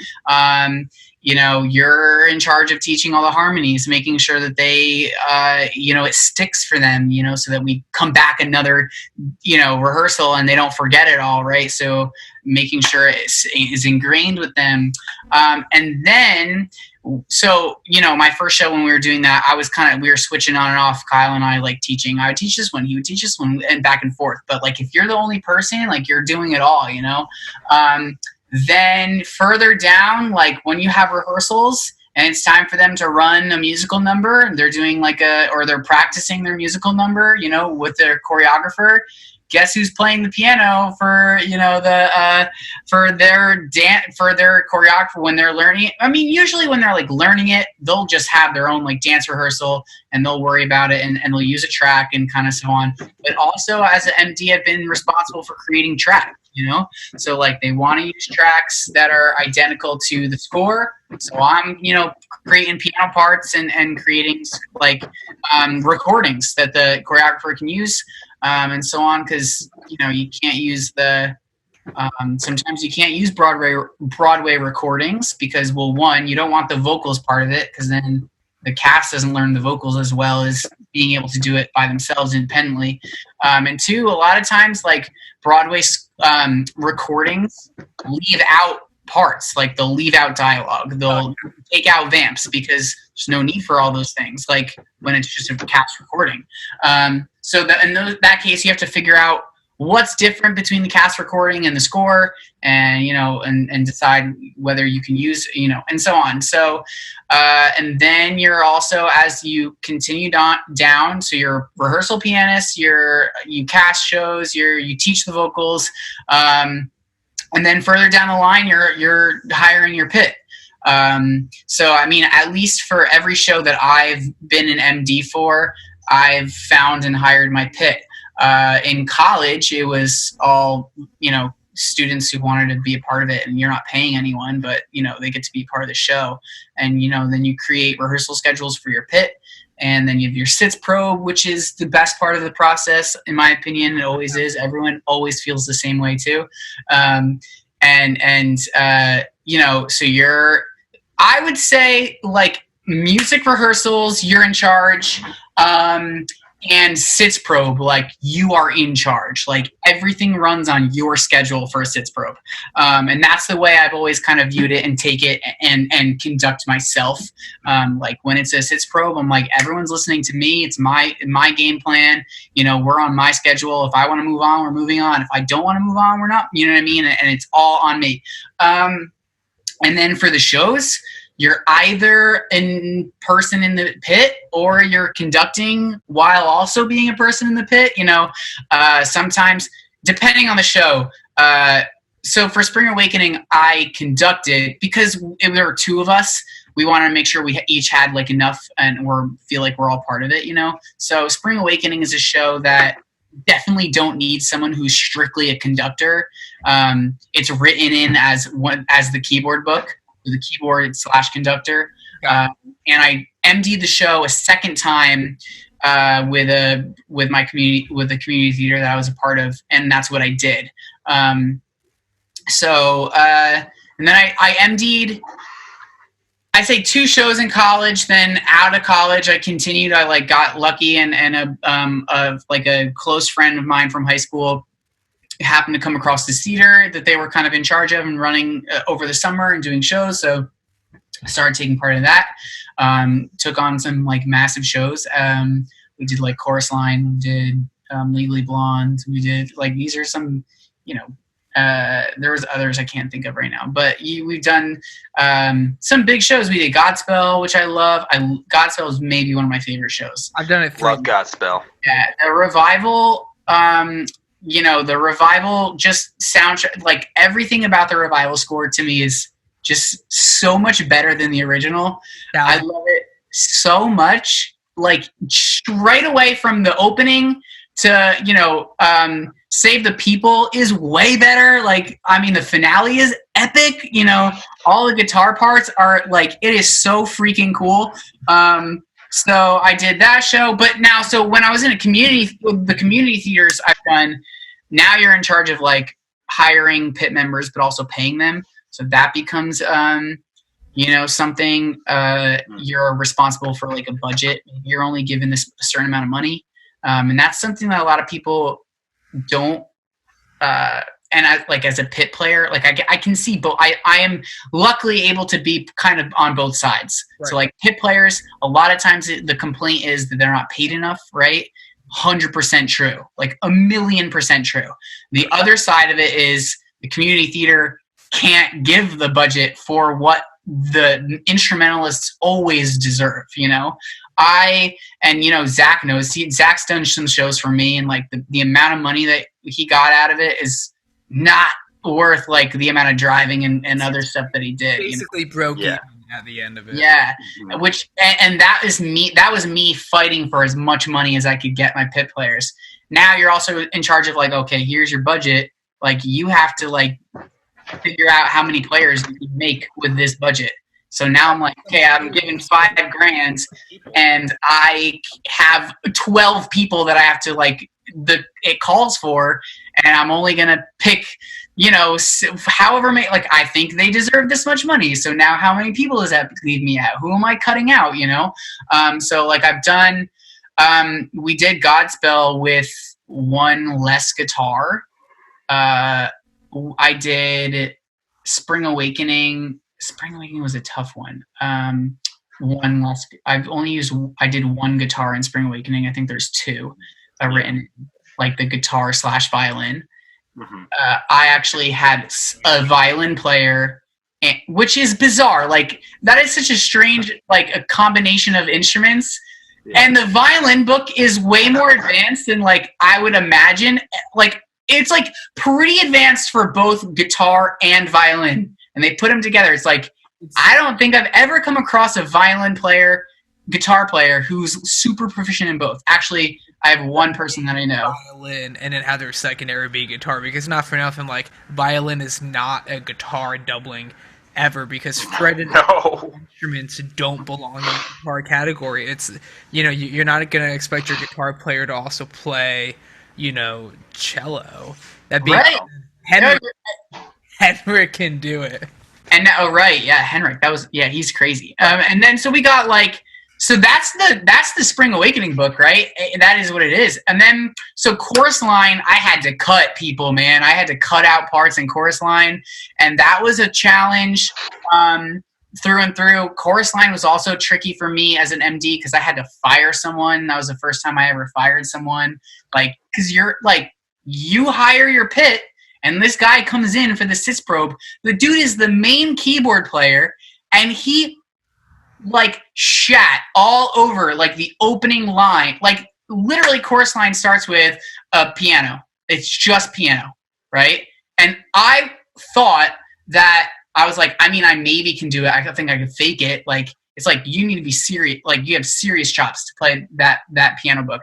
You're in charge of teaching all the harmonies, making sure that they, it sticks for them, so that we come back another, rehearsal and they don't forget it all, right? So making sure it is ingrained with them. And then, my first show when we were doing that, we were switching on and off, Kyle and I, like teaching. I would teach this one, he would teach this one, and back and forth. But like, if you're the only person, like you're doing it all, then further down, like when you have rehearsals and it's time for them to run a musical number, they're doing or they're practicing their musical number, with their choreographer. Guess who's playing the piano for for their choreographer when they're learning it? I mean, usually when they're like learning it, they'll just have their own like dance rehearsal and they'll worry about it and they'll use a track and kind of so on. But also as an MD, I've been responsible for creating tracks. So like they want to use tracks that are identical to the score. So I'm, creating piano parts and creating like recordings that the choreographer can use and so on. Cause you can't use sometimes you can't use Broadway recordings because, well, one, you don't want the vocals part of it because then the cast doesn't learn the vocals as well as being able to do it by themselves independently. And two, a lot of times like Broadway recordings leave out parts, like they'll leave out dialogue, they'll take out vamps because there's no need for all those things, like when it's just a cast recording. So that in that case, you have to figure out what's different between the cast recording and the score, and and decide whether you can use and so on. So and then you're also, as you continue down, so you're rehearsal pianist, you cast shows, you teach the vocals, and then further down the line you're hiring your pit. So I mean, at least for every show that I've been an MD for, I've found and hired my pit. In college, it was all, students who wanted to be a part of it, and you're not paying anyone, but, they get to be part of the show. And, then you create rehearsal schedules for your pit, and then you have your sits probe, which is the best part of the process, in my opinion. It always is. Everyone always feels the same way too. So I would say like music rehearsals, you're in charge. And sits probe, like you are in charge, like everything runs on your schedule for a sits probe. And that's the way I've always kind of viewed it and take it and conduct myself. Like when it's a sits probe, I'm like, everyone's listening to me. It's my game plan. We're on my schedule. If I want to move on, we're moving on. If I don't want to move on, we're not, you know what I mean? And it's all on me. And then for the shows, you're either in person in the pit or you're conducting while also being a person in the pit. Sometimes depending on the show. So for Spring Awakening, I conducted because there were two of us. We wanted to make sure we each had like enough and feel like we're all part of it, So Spring Awakening is a show that definitely don't need someone who's strictly a conductor. It's written in as the keyboard book. The keyboard / conductor, and I MD'd the show a second time with the community theater that I was a part of, and that's what I did. And then I MD'd, I'd say 2 shows in college. Then out of college, I continued. I like got lucky, and a close friend of mine from high school happened to come across this theater that they were kind of in charge of and running over the summer and doing shows. So I started taking part in that. Took on some like massive shows. We did like Chorus Line, we did Legally Blonde. We did like, these are some, there was others I can't think of right now, but we've done some big shows. We did Godspell, which I love. Godspell is maybe one of my favorite shows. I've done it. Love Godspell. Yeah, the Revival, the Revival just soundtrack, like everything about the Revival score to me is just so much better than the original. Yeah. I love it so much, like right away from the opening to, you know, Save the People is way better. Like, I mean, the finale is epic. You know, all the guitar parts are like, it is so freaking cool. So I did that show. But now, so when I was in the community theaters I've done, now you're in charge of like hiring pit members, but also paying them. So that becomes, you know, something you're responsible for, like a budget. You're only given this a certain amount of money. And that's something that a lot of people don't, and I, like, as a pit player, like I can see both. I am luckily able to be kind of on both sides. Right. So like pit players, a lot of times the complaint is that they're not paid enough, right? 100% true, like 1,000,000% true. The other side of it is the community theater can't give the budget for what the instrumentalists always deserve, you know? And you know, Zach knows, Zach's done some shows for me, and like the amount of money that he got out of it is not worth like the amount of driving and other stuff that he did. Basically, you know? Broke even at the end of it. Yeah, which and that was me fighting for as much money as I could get my pit players. Now you're also in charge of like, okay, here's your budget. Like you have to like figure out how many players you can make with this budget. So now I'm like, okay, I'm giving $5,000 and I have 12 people that I have to like, it calls for, and I'm only going to pick, you know, however many, like I think they deserve this much money. So now how many people does that leave me at? Who am I cutting out, you know? So like I've done, we did Godspell with one less guitar. I did Spring Awakening. Spring Awakening was a tough one. One less. I did one guitar in Spring Awakening. I think there's two written, like the guitar / violin. Mm-hmm. I actually had a violin player, which is bizarre. Like that is such a strange, like a combination of instruments. Yeah. And the violin book is way more advanced than like I would imagine. Like it's like pretty advanced for both guitar and violin. And they put them together. It's like, I don't think I've ever come across a violin player, guitar player who's super proficient in both. Actually, I have one person that I know. Violin, and then have their secondary be guitar, because not for nothing, like, violin is not a guitar doubling ever, because fretted instruments don't belong in the guitar category. It's, you know, you're not going to expect your guitar player to also play, you know, cello. That'd be right. Henrik can do it. And Henrik. That was he's crazy. And then so we got like, so that's the Spring Awakening book, right? That is what it is. And then so Chorus Line, I had to cut people, man. I had to cut out parts in Chorus Line, and that was a challenge through and through. Chorus Line was also tricky for me as an MD because I had to fire someone. That was the first time I ever fired someone. Like, because you're like, you hire your pit. And this guy comes in for the sits probe. The dude is the main keyboard player, and he like shat all over like the opening line. Like literally, Chorus Line starts with a piano. It's just piano, right? And I thought that I was like, I mean, I maybe can do it. I think I can fake it. Like it's like you need to be serious. Like you have serious chops to play that piano book.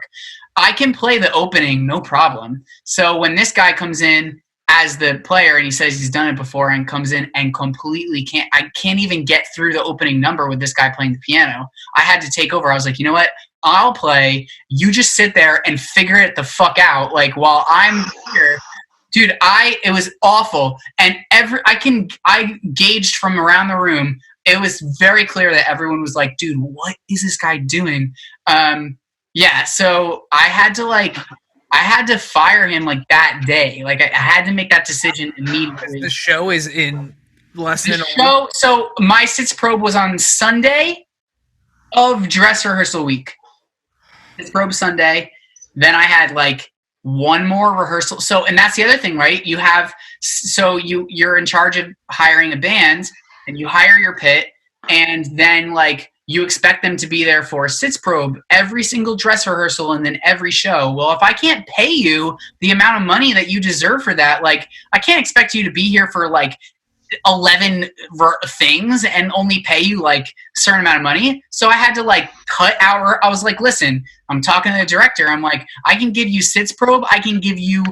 I can play the opening, no problem. So when this guy comes in as the player and he says he's done it before and comes in and completely I can't even get through the opening number with this guy playing the piano. I had to take over. I was like, you know what? I'll play. You just sit there and figure it the fuck out. Like while I'm here, dude, it was awful. And I gauged from around the room. It was very clear that everyone was like, dude, what is this guy doing? So I had to fire him like that day. Like I had to make that decision immediately. The show is in less than a week. So my sits probe was on Sunday of dress rehearsal week. Sits probe Sunday. Then I had like one more rehearsal. So, and that's the other thing, right? You're in charge of hiring a band, and you hire your pit, and then like you expect them to be there for sits probe every single dress rehearsal and then every show. Well, if I can't pay you the amount of money that you deserve for that, like I can't expect you to be here for like 11 things and only pay you like a certain amount of money. So I had to like cut out. I was like, listen, I'm talking to the director. I'm like, I can give you sits probe. I can give you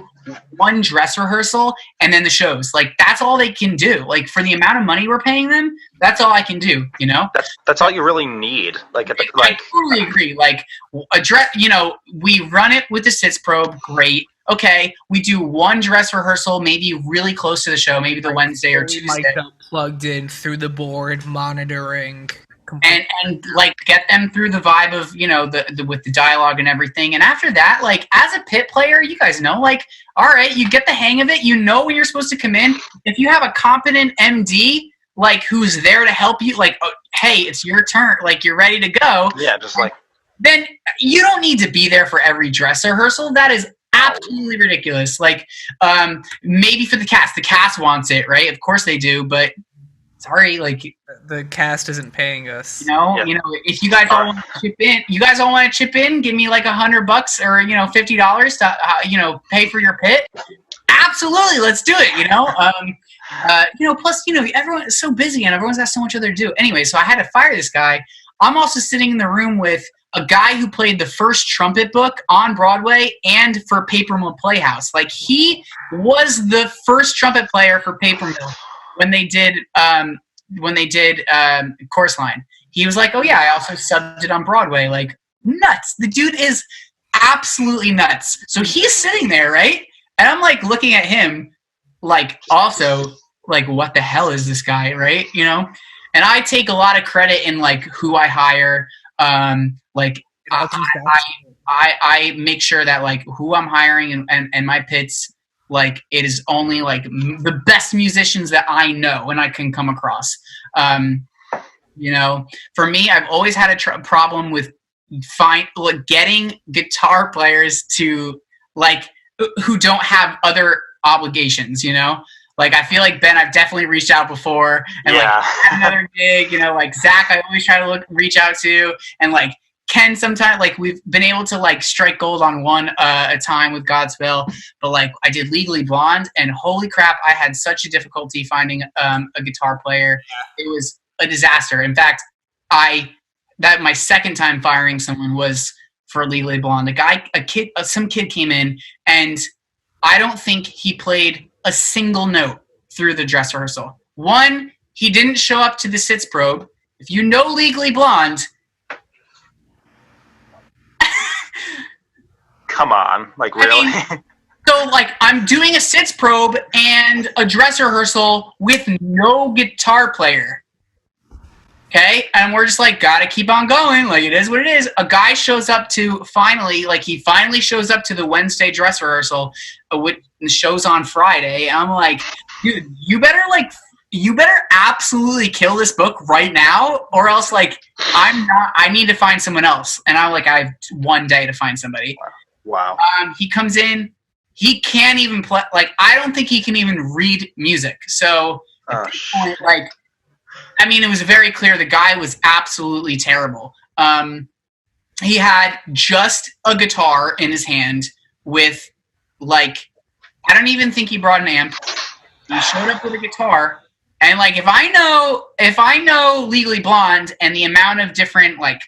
one dress rehearsal and then the shows. Like that's all they can do. Like for the amount of money we're paying them, that's all I can do. You know, that's all you really need. Like, I totally agree. Like a dress, you know, we run it with the sits probe. Great. Okay, we do one dress rehearsal, maybe really close to the show, maybe the Wednesday or Tuesday. Plugged in through the board, monitoring, and like get them through the vibe of, you know, the with the dialogue and everything. And after that, like as a pit player, you guys know, like, all right, you get the hang of it. You know when you're supposed to come in. If you have a competent MD, like who's there to help you, like, oh, hey, it's your turn, like you're ready to go. Yeah, just like. Then you don't need to be there for every dress rehearsal. That is absolutely ridiculous. Like, maybe for the cast wants it, right? Of course they do, but sorry, like the cast isn't paying us. You know, if you guys all want to chip in, give me like $100 or $50 to pay for your pit. Absolutely, let's do it. Plus everyone is so busy and everyone's got so much other to do. Anyway, so I had to fire this guy. I'm also sitting in the room with a guy who played the first trumpet book on Broadway and for Paper Mill Playhouse. Like he was the first trumpet player for Paper Mill when they did Chorus Line. He was like, oh yeah, I also subbed it on Broadway. Like nuts. The dude is absolutely nuts. So he's sitting there, right? And I'm like looking at him like also like what the hell is this guy, right? And I take a lot of credit in like who I hire. Like I make sure that like who I'm hiring and my pits, like it is only like the best musicians that I know and I can come across. For me, I've always had a problem with getting guitar players to like who don't have other obligations. Like I feel like Ben, I've definitely reached out before, and like have another gig. Like Zach, I always try to reach out to, and like Ken. Sometimes like we've been able to like strike gold on one a time with Godspell, but like I did Legally Blonde, and holy crap, I had such a difficulty finding a guitar player. It was a disaster. In fact, my second time firing someone was for Legally Blonde. Some kid came in, and I don't think he played a single note through the dress rehearsal. One, he didn't show up to the sits probe. If you know Legally Blonde, come on, like really? So like I'm doing a sits probe and a dress rehearsal with no guitar player. Okay, and we're just like, gotta keep on going. Like it is what it is. A guy shows up to finally shows up to the Wednesday dress rehearsrsal, with the show's on Friday. And I'm like, dude, you better absolutely kill this book right now, or else like I need to find someone else. And I have one day to find somebody. Wow. He comes in, he can't even play. Like I don't think he can even read music. So at this point, like. I mean, it was very clear the guy was absolutely terrible. He had just a guitar in his hand with, like, I don't even think he brought an amp. He showed up with a guitar, and like, if I know Legally Blonde and the amount of different like,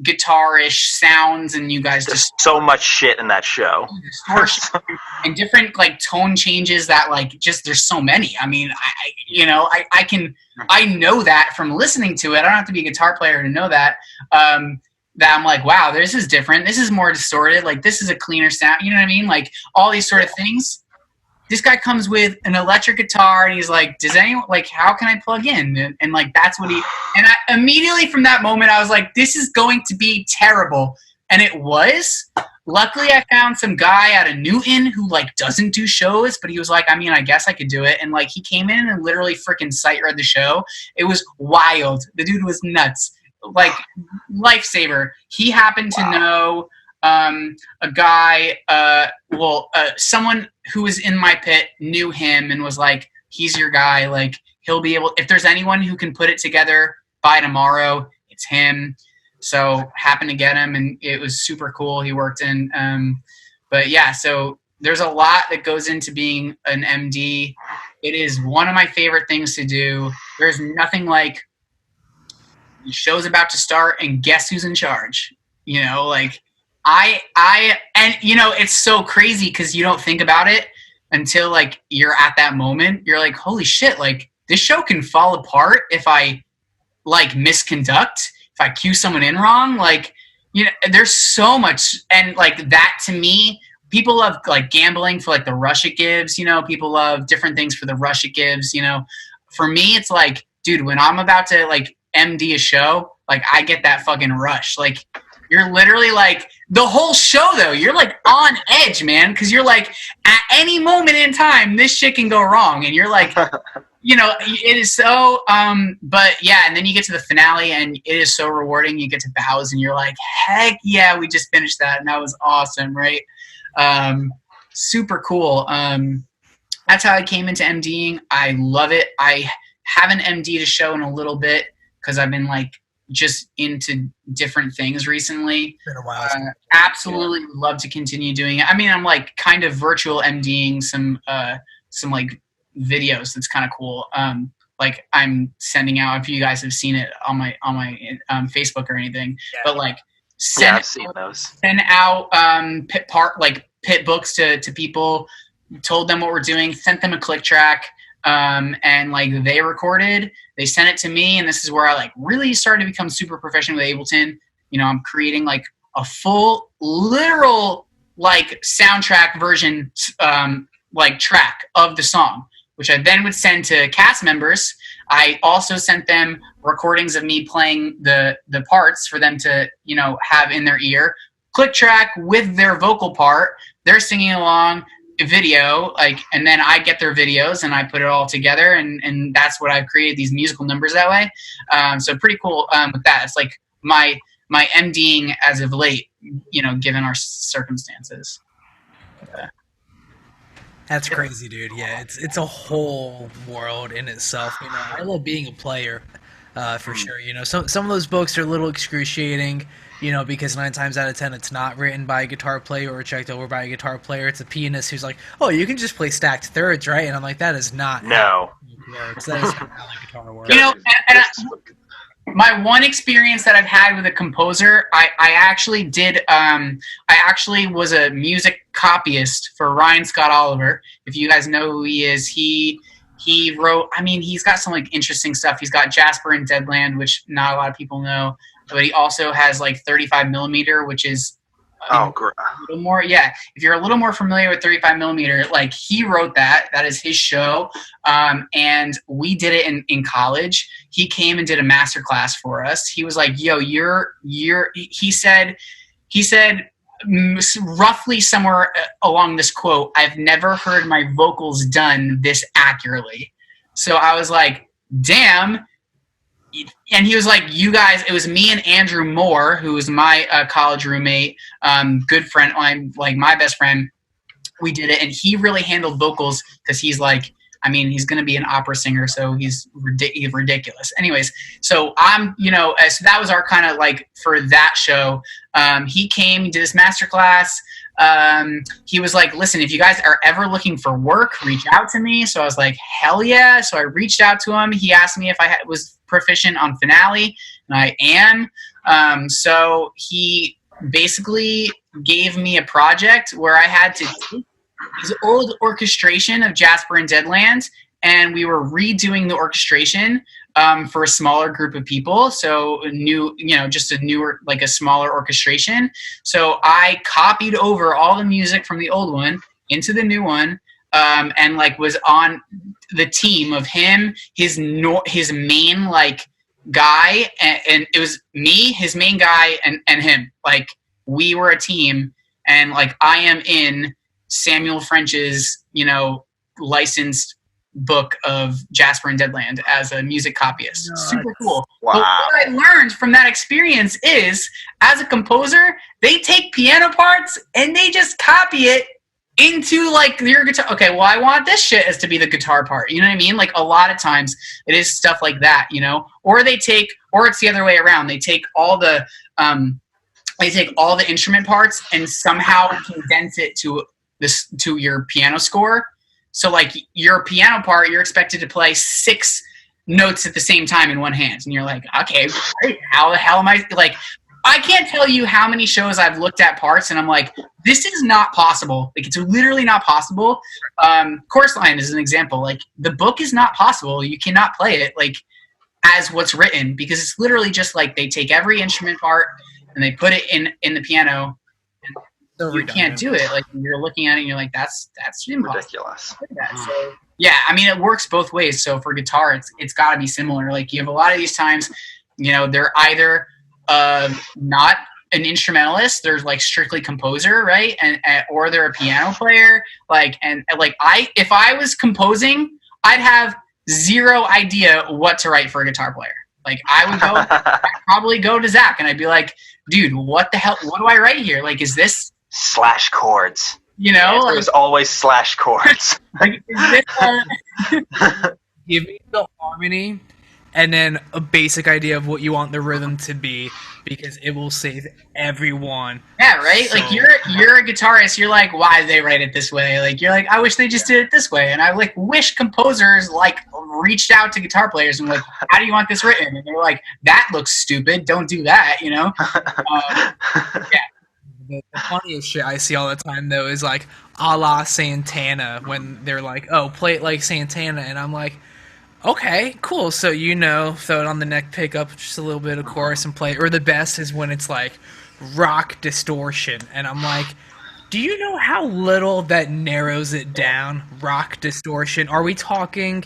guitar-ish sounds, and you guys just so much shit in that show, and different like tone changes that like just there's so many. I mean, I know that from listening to it. I don't have to be a guitar player to know that. That I'm like, wow, this is different. This is more distorted. Like this is a cleaner sound. You know what I mean? Like all these sort of things. This guy comes with an electric guitar, and he's like, does anyone, like, how can I plug in? And like, that's what and I immediately from that moment, I was like, this is going to be terrible. And it was. Luckily, I found some guy out of Newton who like doesn't do shows, but he was like, I mean, I guess I could do it. And like, he came in and literally freaking sight read the show. It was wild. The dude was nuts. Like, lifesaver. He happened to know a guy, someone who was in my pit knew him and was like, he's your guy. Like he'll be able, if there's anyone who can put it together by tomorrow, it's him. So happened to get him, and it was super cool. He worked in, but yeah, so there's a lot that goes into being an MD. It is one of my favorite things to do. There's nothing like the show's about to start and guess who's in charge. You know, like and you know, it's so crazy because you don't think about it until like you're at that moment. You're like, holy shit, like this show can fall apart if I like misconduct, if I cue someone in wrong. Like, you know, there's so much, and like that to me, people love like gambling for like the rush it gives, you know, people love different things for the rush it gives, you know. For me, it's like, dude, when I'm about to like MD a show, like I get that fucking rush. Like you're literally like the whole show though, you're like on edge, man, because you're like at any moment in time this shit can go wrong, and you're like you know, it is so but yeah, and then you get to the finale and it is so rewarding. You get to bows and you're like, heck yeah, we just finished that and that was awesome, right? Super cool. That's how I came into MDing. I love it. I haven't MD'd a show in a little bit because I've been like just into different things recently. Been a while. Absolutely love to continue doing it. I mean, I'm like kind of virtual MDing some like videos. That's kind of cool. Like I'm sending out, if you guys have seen it on my Facebook or anything, but like I've seen those. Send out pit books to people, told them what we're doing, sent them a click track, and like they recorded, they sent it to me, and this is where I like really started to become super proficient with Ableton. You know, I'm creating like a full literal like soundtrack version like track of the song, which I then would send to cast members. I also sent them recordings of me playing the parts for them to, you know, have in their ear. Click track with their vocal part. They're singing along, a video, like, and then I get their videos and I put it all together, and that's what I've created these musical numbers that way. So pretty cool with that. It's like my MDing as of late, you know, given our circumstances. That's crazy, dude. Yeah, it's a whole world in itself. You know, I love being a player, for sure. You know, some of those books are a little excruciating, you know, because 9 times out of 10 it's not written by a guitar player or checked over by a guitar player. It's a pianist who's like, oh, you can just play stacked thirds, right? And I'm like, that is not how it works. That is not how guitar works. You know, my one experience that I've had with a composer, I actually did. I actually was a music copyist for Ryan Scott Oliver. If you guys know who he is, he wrote. I mean, he's got some like interesting stuff. He's got Jasper and Deadland, which not a lot of people know, but he also has like 35 millimeter, which is a little more. Yeah, if you're a little more familiar with 35 millimeter, like he wrote that. That is his show, and we did it in college. He came and did a master class for us. He was like, "Yo, he said, roughly somewhere along this quote, I've never heard my vocals done this accurately." So I was like, "Damn." And he was like, you guys, it was me and Andrew Moore, who was my college roommate, good friend, my best friend. We did it, and he really handled vocals because he's like, I mean, he's going to be an opera singer, so he's ridiculous. Anyways, so so that was our kind of like for that show. He came, he did his masterclass. He was like, listen, if you guys are ever looking for work, reach out to me. So I was like, hell yeah. So I reached out to him. He asked me if I was proficient on Finale, and I am. So he basically gave me a project where I had to take his old orchestration of Jasper and Deadland, and we were redoing the orchestration for a smaller group of people. So just a newer, like a smaller orchestration. So I copied over all the music from the old one into the new one, and like was on the team of him, his main like guy, and it was me, his main guy, and him. Like we were a team, and like I am in Samuel French's, licensed book of Jasper and Deadland as a music copyist. Nice. Super cool. Wow. But what I learned from that experience is, as a composer, they take piano parts and they just copy it into like your guitar. Okay, well, I want this shit as to be the guitar part. You know what I mean? Like a lot of times it is stuff like that, or it's the other way around. They take all the instrument parts and somehow condense it to your piano score. So like your piano part, you're expected to play 6 notes at the same time in one hand, and you're like, okay, great. How the hell am I like? I can't tell you how many shows I've looked at parts and I'm like, this is not possible. Like, it's literally not possible. Chorus line is an example. Like, the book is not possible. You cannot play it like as what's written, because it's literally just like they take every instrument part and they put it in the piano. And you can't do it. Like, you're looking at it and you're like, that's impossible. Ridiculous. So yeah, I mean, it works both ways. So for guitar, it's got to be similar. Like, you have a lot of these times, you know, they're either not an instrumentalist, there's like strictly composer, right? And or they're a piano player. Like, and like if I was composing, I'd have zero idea what to write for a guitar player. Like, I'd probably go to Zach and I'd be like, dude, what the hell? What do I write here? Like, is this slash chords? You know, like, there's always slash chords. Like, is this, give me the harmony and then a basic idea of what you want the rhythm to be, because it will save everyone. Yeah, right? So, like, you're a guitarist, you're like, why did they write it this way? Like, you're like, I wish they just did it this way. And I like wish composers like reached out to guitar players and like, how do you want this written? And they're like, that looks stupid, don't do that, you know? Yeah. The funniest shit I see all the time, though, is like a la Santana, when they're like, oh, play it like Santana. And I'm like, okay, cool. So, you know, throw it on the neck, pick up just a little bit of chorus and play it. Or the best is when it's like rock distortion. And I'm like, do you know how little that narrows it down? Rock distortion. Are we talking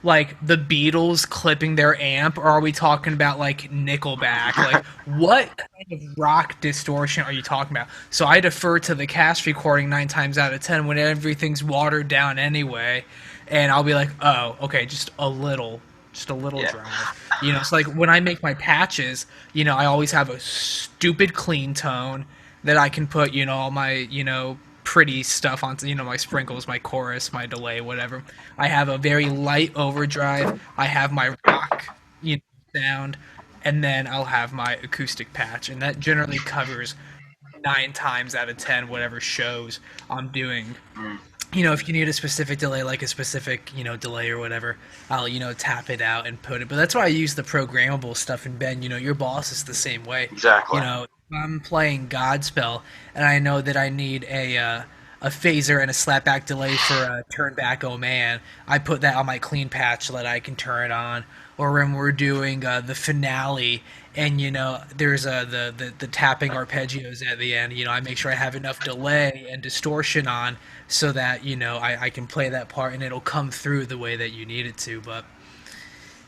like the Beatles clipping their amp, or are we talking about like Nickelback? Like, what kind of rock distortion are you talking about? So I defer to the cast recording 9 times out of 10 when everything's watered down anyway. And I'll be like, oh, okay, just a little drive. You know, it's like when I make my patches, you know, I always have a stupid clean tone that I can put, you know, all my, you know, pretty stuff on, you know, my sprinkles, my chorus, my delay, whatever. I have a very light overdrive. I have my rock, you know, sound, and then I'll have my acoustic patch. And that generally covers 9 times out of 10 whatever shows I'm doing. You know, if you need a specific delay, like a specific, you know, delay or whatever, I'll, you know, tap it out and put it. But that's why I use the programmable stuff. And Ben, you know, your boss is the same way. Exactly. You know, if I'm playing Godspell and I know that I need a phaser and a slapback delay for a turn back, oh man, I put that on my clean patch so that I can turn it on. Or when we're doing the finale, and, you know, there's the tapping arpeggios at the end, you know, I make sure I have enough delay and distortion on so that, you know, I can play that part and it'll come through the way that you need it to. But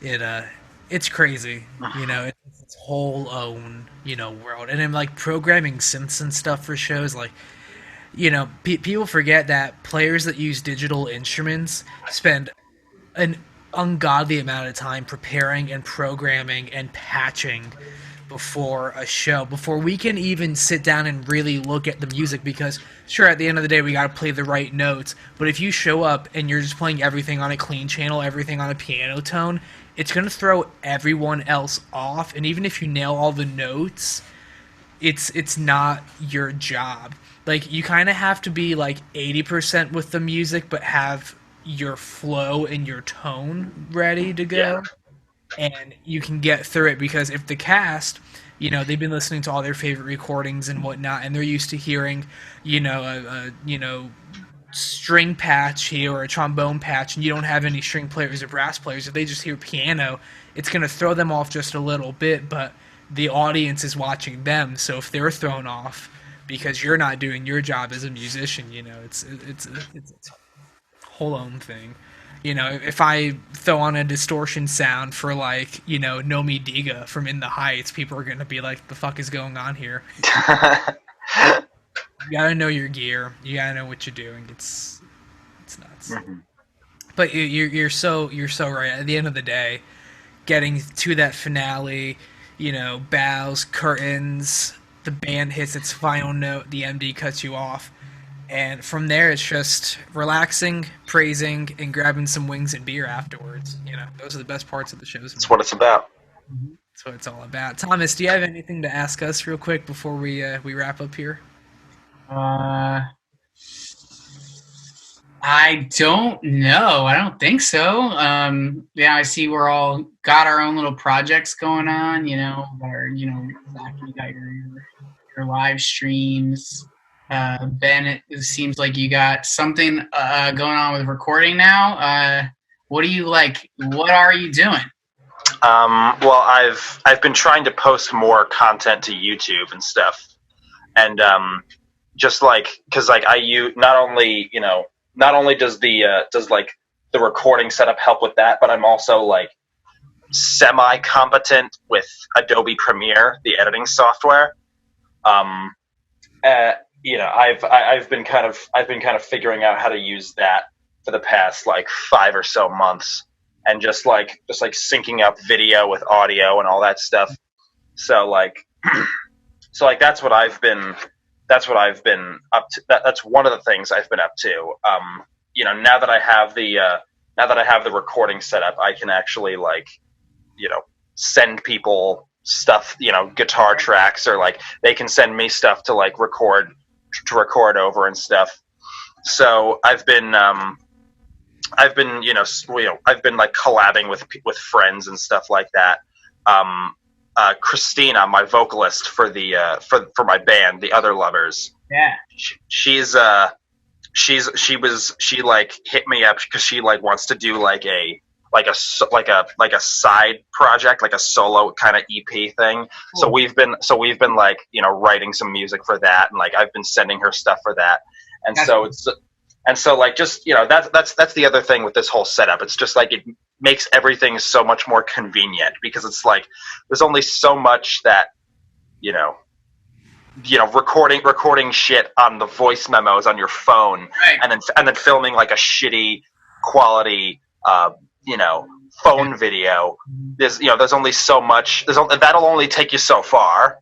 it's crazy, you know, it's its whole own, you know, world. And then, like, programming synths and stuff for shows, like, you know, people forget that players that use digital instruments spend an ungodly amount of time preparing and programming and patching before a show, before we can even sit down and really look at the music. Because sure, at the end of the day we got to play the right notes, but if you show up and you're just playing everything on a clean channel, everything on a piano tone, it's going to throw everyone else off. And even if you nail all the notes, it's not your job. Like, you kind of have to be like 80% with the music, but have your flow and your tone ready to go, and you can get through it. Because if the cast, you know, they've been listening to all their favorite recordings and whatnot, and they're used to hearing, you know, a string patch here or a trombone patch, and you don't have any string players or brass players, if they just hear piano, it's going to throw them off just a little bit. But the audience is watching them, so if they're thrown off because you're not doing your job as a musician, you know, it's whole own thing. You know, if I throw on a distortion sound for, like, you know, Nomi Diga from In the Heights, people are going to be like, the fuck is going on here? You gotta know your gear. You gotta know what you're doing. It's nuts. Mm-hmm. But you're so right. At the end of the day, getting to that finale, you know, bows, curtains, the band hits its final note, the MD cuts you off. And from there, it's just relaxing, praising, and grabbing some wings and beer afterwards. You know, those are the best parts of the shows. That's what it's about. That's what it's all about. Thomas, do you have anything to ask us real quick before we wrap up here? I I don't know. I don't think so. Yeah, I see we're all got our own little projects going on. Zach, you got your live streams. Ben, it seems like you got something going on with recording now. What do you like? What are you doing? Well, I've been trying to post more content to YouTube and stuff, and just like because like I use not only does the recording setup help with that, but I'm also like semi competent with Adobe Premiere, the editing software. I've been kind of figuring out how to use that for the past like 5 or so months, and just like syncing up video with audio and all that stuff. So like that's what I've been up to. That's one of the things I've been up to. Now that I have the recording set up, I can actually send people stuff, guitar tracks, or like they can send me stuff to like record over and stuff. So I've been like collabing with friends and stuff like that. Christina, my vocalist for for my band, the Other Lovers. Yeah. She hit me up because she like wants to do like a side project, like a solo kind of EP thing. Cool. So we've been like, writing some music for that, and like I've been sending her stuff for that. And that's so like just, that's the other thing with this whole setup. It's just like it makes everything so much more convenient, because it's like there's only so much that recording shit on the voice memos on your phone, right, and then filming like a shitty quality phone video. There's only so much. That'll only take you so far.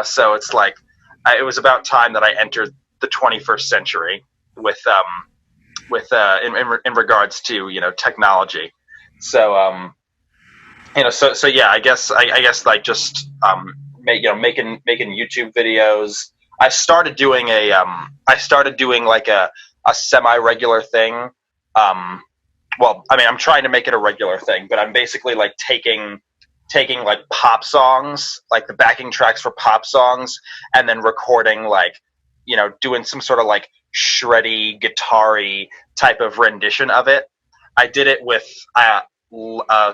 So it's like it was about time that I entered the 21st century with in regards to technology. So so yeah, I guess like just making YouTube videos. I started doing like a semi-regular thing. Well, I mean, I'm trying to make it a regular thing, but I'm basically like taking like pop songs, like the backing tracks for pop songs, and then recording like, doing some sort of like shreddy, guitar-y type of rendition of it. I did it with a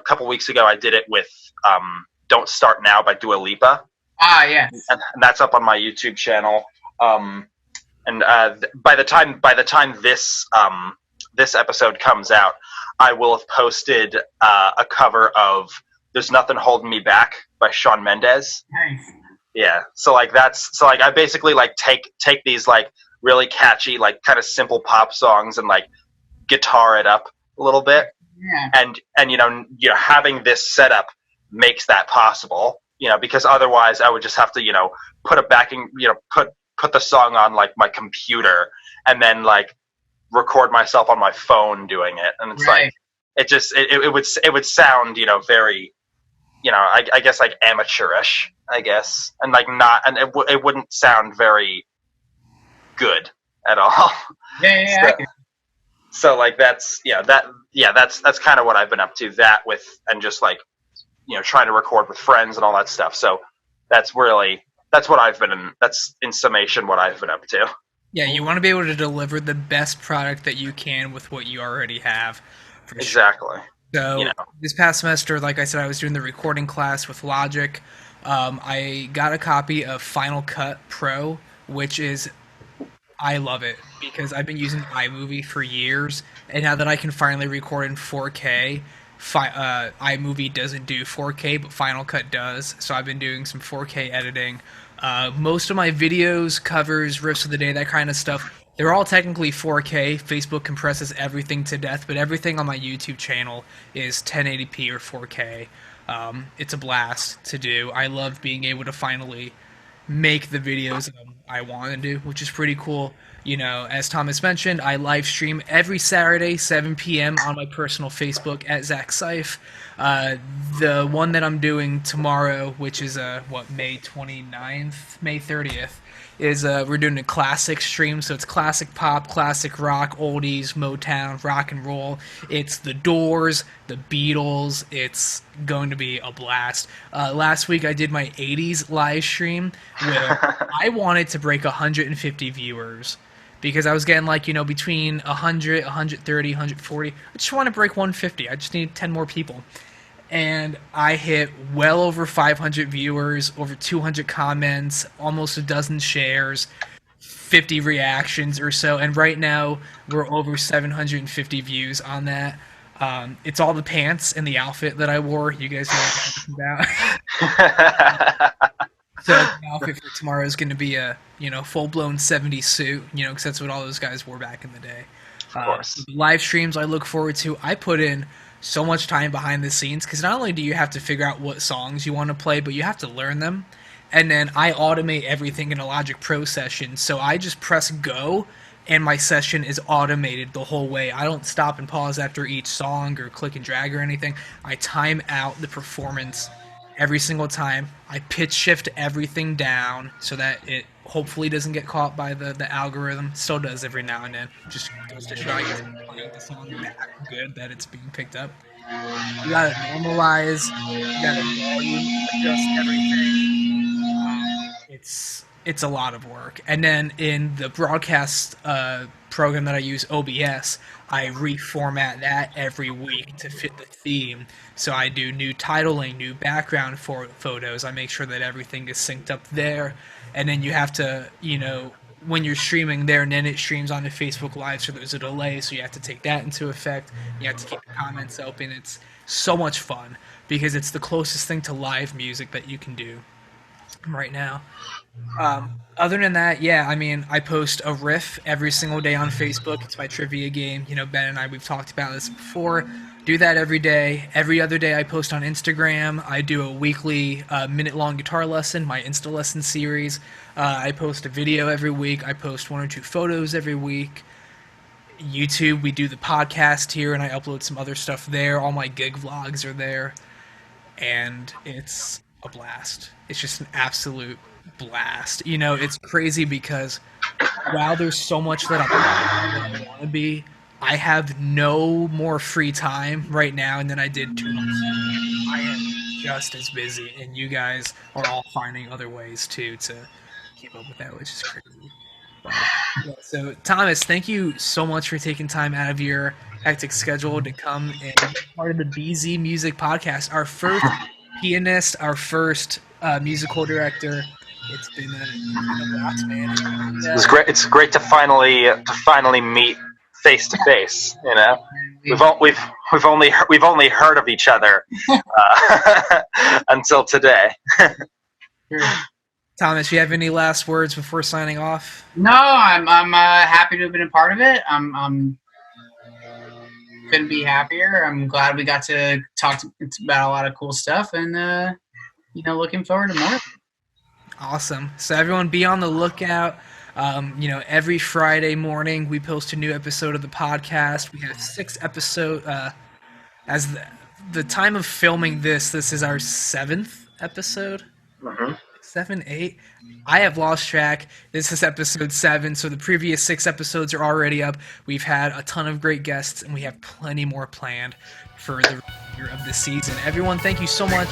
couple weeks ago. I did it with "Don't Start Now" by Dua Lipa. Ah, yeah, and that's up on my YouTube channel. And by the time this episode comes out, I will have posted a cover of "There's Nothing Holding Me Back" by Shawn Mendes. Nice. Yeah, so like I basically like take these like really catchy, like kind of simple pop songs and like guitar it up a little bit. Yeah. And having this setup makes that possible. Because otherwise I would just have to put a backing, put the song on like my computer and then like record myself on my phone doing it, and it's right. Like it would sound very I guess like amateurish, I guess, and like not, and it wouldn't sound very good at all. Yeah. So like that's kind of what I've been up to, that with, and just like trying to record with friends and all that stuff. So that's in summation what I've been up to. Yeah, you want to be able to deliver the best product that you can with what you already have. Exactly. So this past semester, like I said, I was doing the recording class with Logic. I got a copy of Final Cut Pro, which is, I love it because I've been using iMovie for years, and now that I can finally record in 4K, iMovie doesn't do 4K, but Final Cut does. So I've been doing some 4K editing. Most of my videos, covers, riffs of the day, that kind of stuff, they're all technically 4K. Facebook compresses everything to death, but everything on my YouTube channel is 1080p or 4K. It's a blast to do. I love being able to finally make the videos I want to do, which is pretty cool. As Thomas mentioned, I live stream every Saturday, 7 p.m. on my personal Facebook at Zach Seif. The one that I'm doing tomorrow, which is May 29th, May 30th, is we're doing a classic stream. So it's classic pop, classic rock, oldies, Motown, rock and roll. It's the Doors, the Beatles. It's going to be a blast. Last week I did my 80s live stream where I wanted to break 150 viewers. Because I was getting between 100, 130, 140. I just want to break 150. I just need 10 more people. And I hit well over 500 viewers, over 200 comments, almost a dozen shares, 50 reactions or so. And right now we're over 750 views on that. It's all the pants and the outfit that I wore. You guys know what I'm talking about. So the outfit for tomorrow is going to be a full-blown 70s suit, because that's what all those guys wore back in the day. Of course. Live streams I look forward to. I put in so much time behind the scenes because not only do you have to figure out what songs you want to play, but you have to learn them. And then I automate everything in a Logic Pro session. So I just press go, and my session is automated the whole way. I don't stop and pause after each song or click and drag or anything. I time out the performance every single time. I pitch shift everything down so that it hopefully doesn't get caught by the algorithm. Still does every now and then. Just goes to show you playing the song that good that it's being picked up. You gotta normalize. You gotta volume adjust everything. It's a lot of work. And then in the broadcast program that I use, OBS, I reformat that every week to fit the theme. So I do new titling, new background photos. I make sure that everything is synced up there. And then you have to, when you're streaming there, and then it streams onto Facebook Live, so there's a delay, so you have to take that into effect. You have to keep the comments open. It's so much fun because it's the closest thing to live music that you can do right now. Other than that, I post a riff every single day on Facebook. It's my trivia game. Ben and I, we've talked about this before. Do that every day. Every other day I post on Instagram. I do a weekly minute-long guitar lesson, my Insta lesson series. I post a video every week. I post 1 or 2 photos every week. YouTube, we do the podcast here, and I upload some other stuff there. All my gig vlogs are there. And it's a blast. It's just an absolute blast. It's crazy because while there's so much that I want to be, I have no more free time right now than I did 2 months ago. I am just as busy, and you guys are all finding other ways too to keep up with that, which is crazy. But, so Thomas, thank you so much for taking time out of your hectic schedule to come and be part of the BZ Music Podcast. Our first pianist, our first musical director. It's been a blast, man. It's great. It's great to finally meet face to face. We've only heard of each other until today. Thomas, you have any last words before signing off? No, I'm happy to have been a part of it. I'm couldn't be happier. I'm glad we got to talk about a lot of cool stuff, and looking forward to more. Awesome. So everyone be on the lookout. Every Friday morning we post a new episode of the podcast. We have 6 episodes. As the time of filming this is our 7th episode. Mm-hmm. 7, 8. I have lost track. This is episode 7, so the previous 6 episodes are already up. We've had a ton of great guests, and we have plenty more planned for the remainder of the season. Everyone, thank you so much.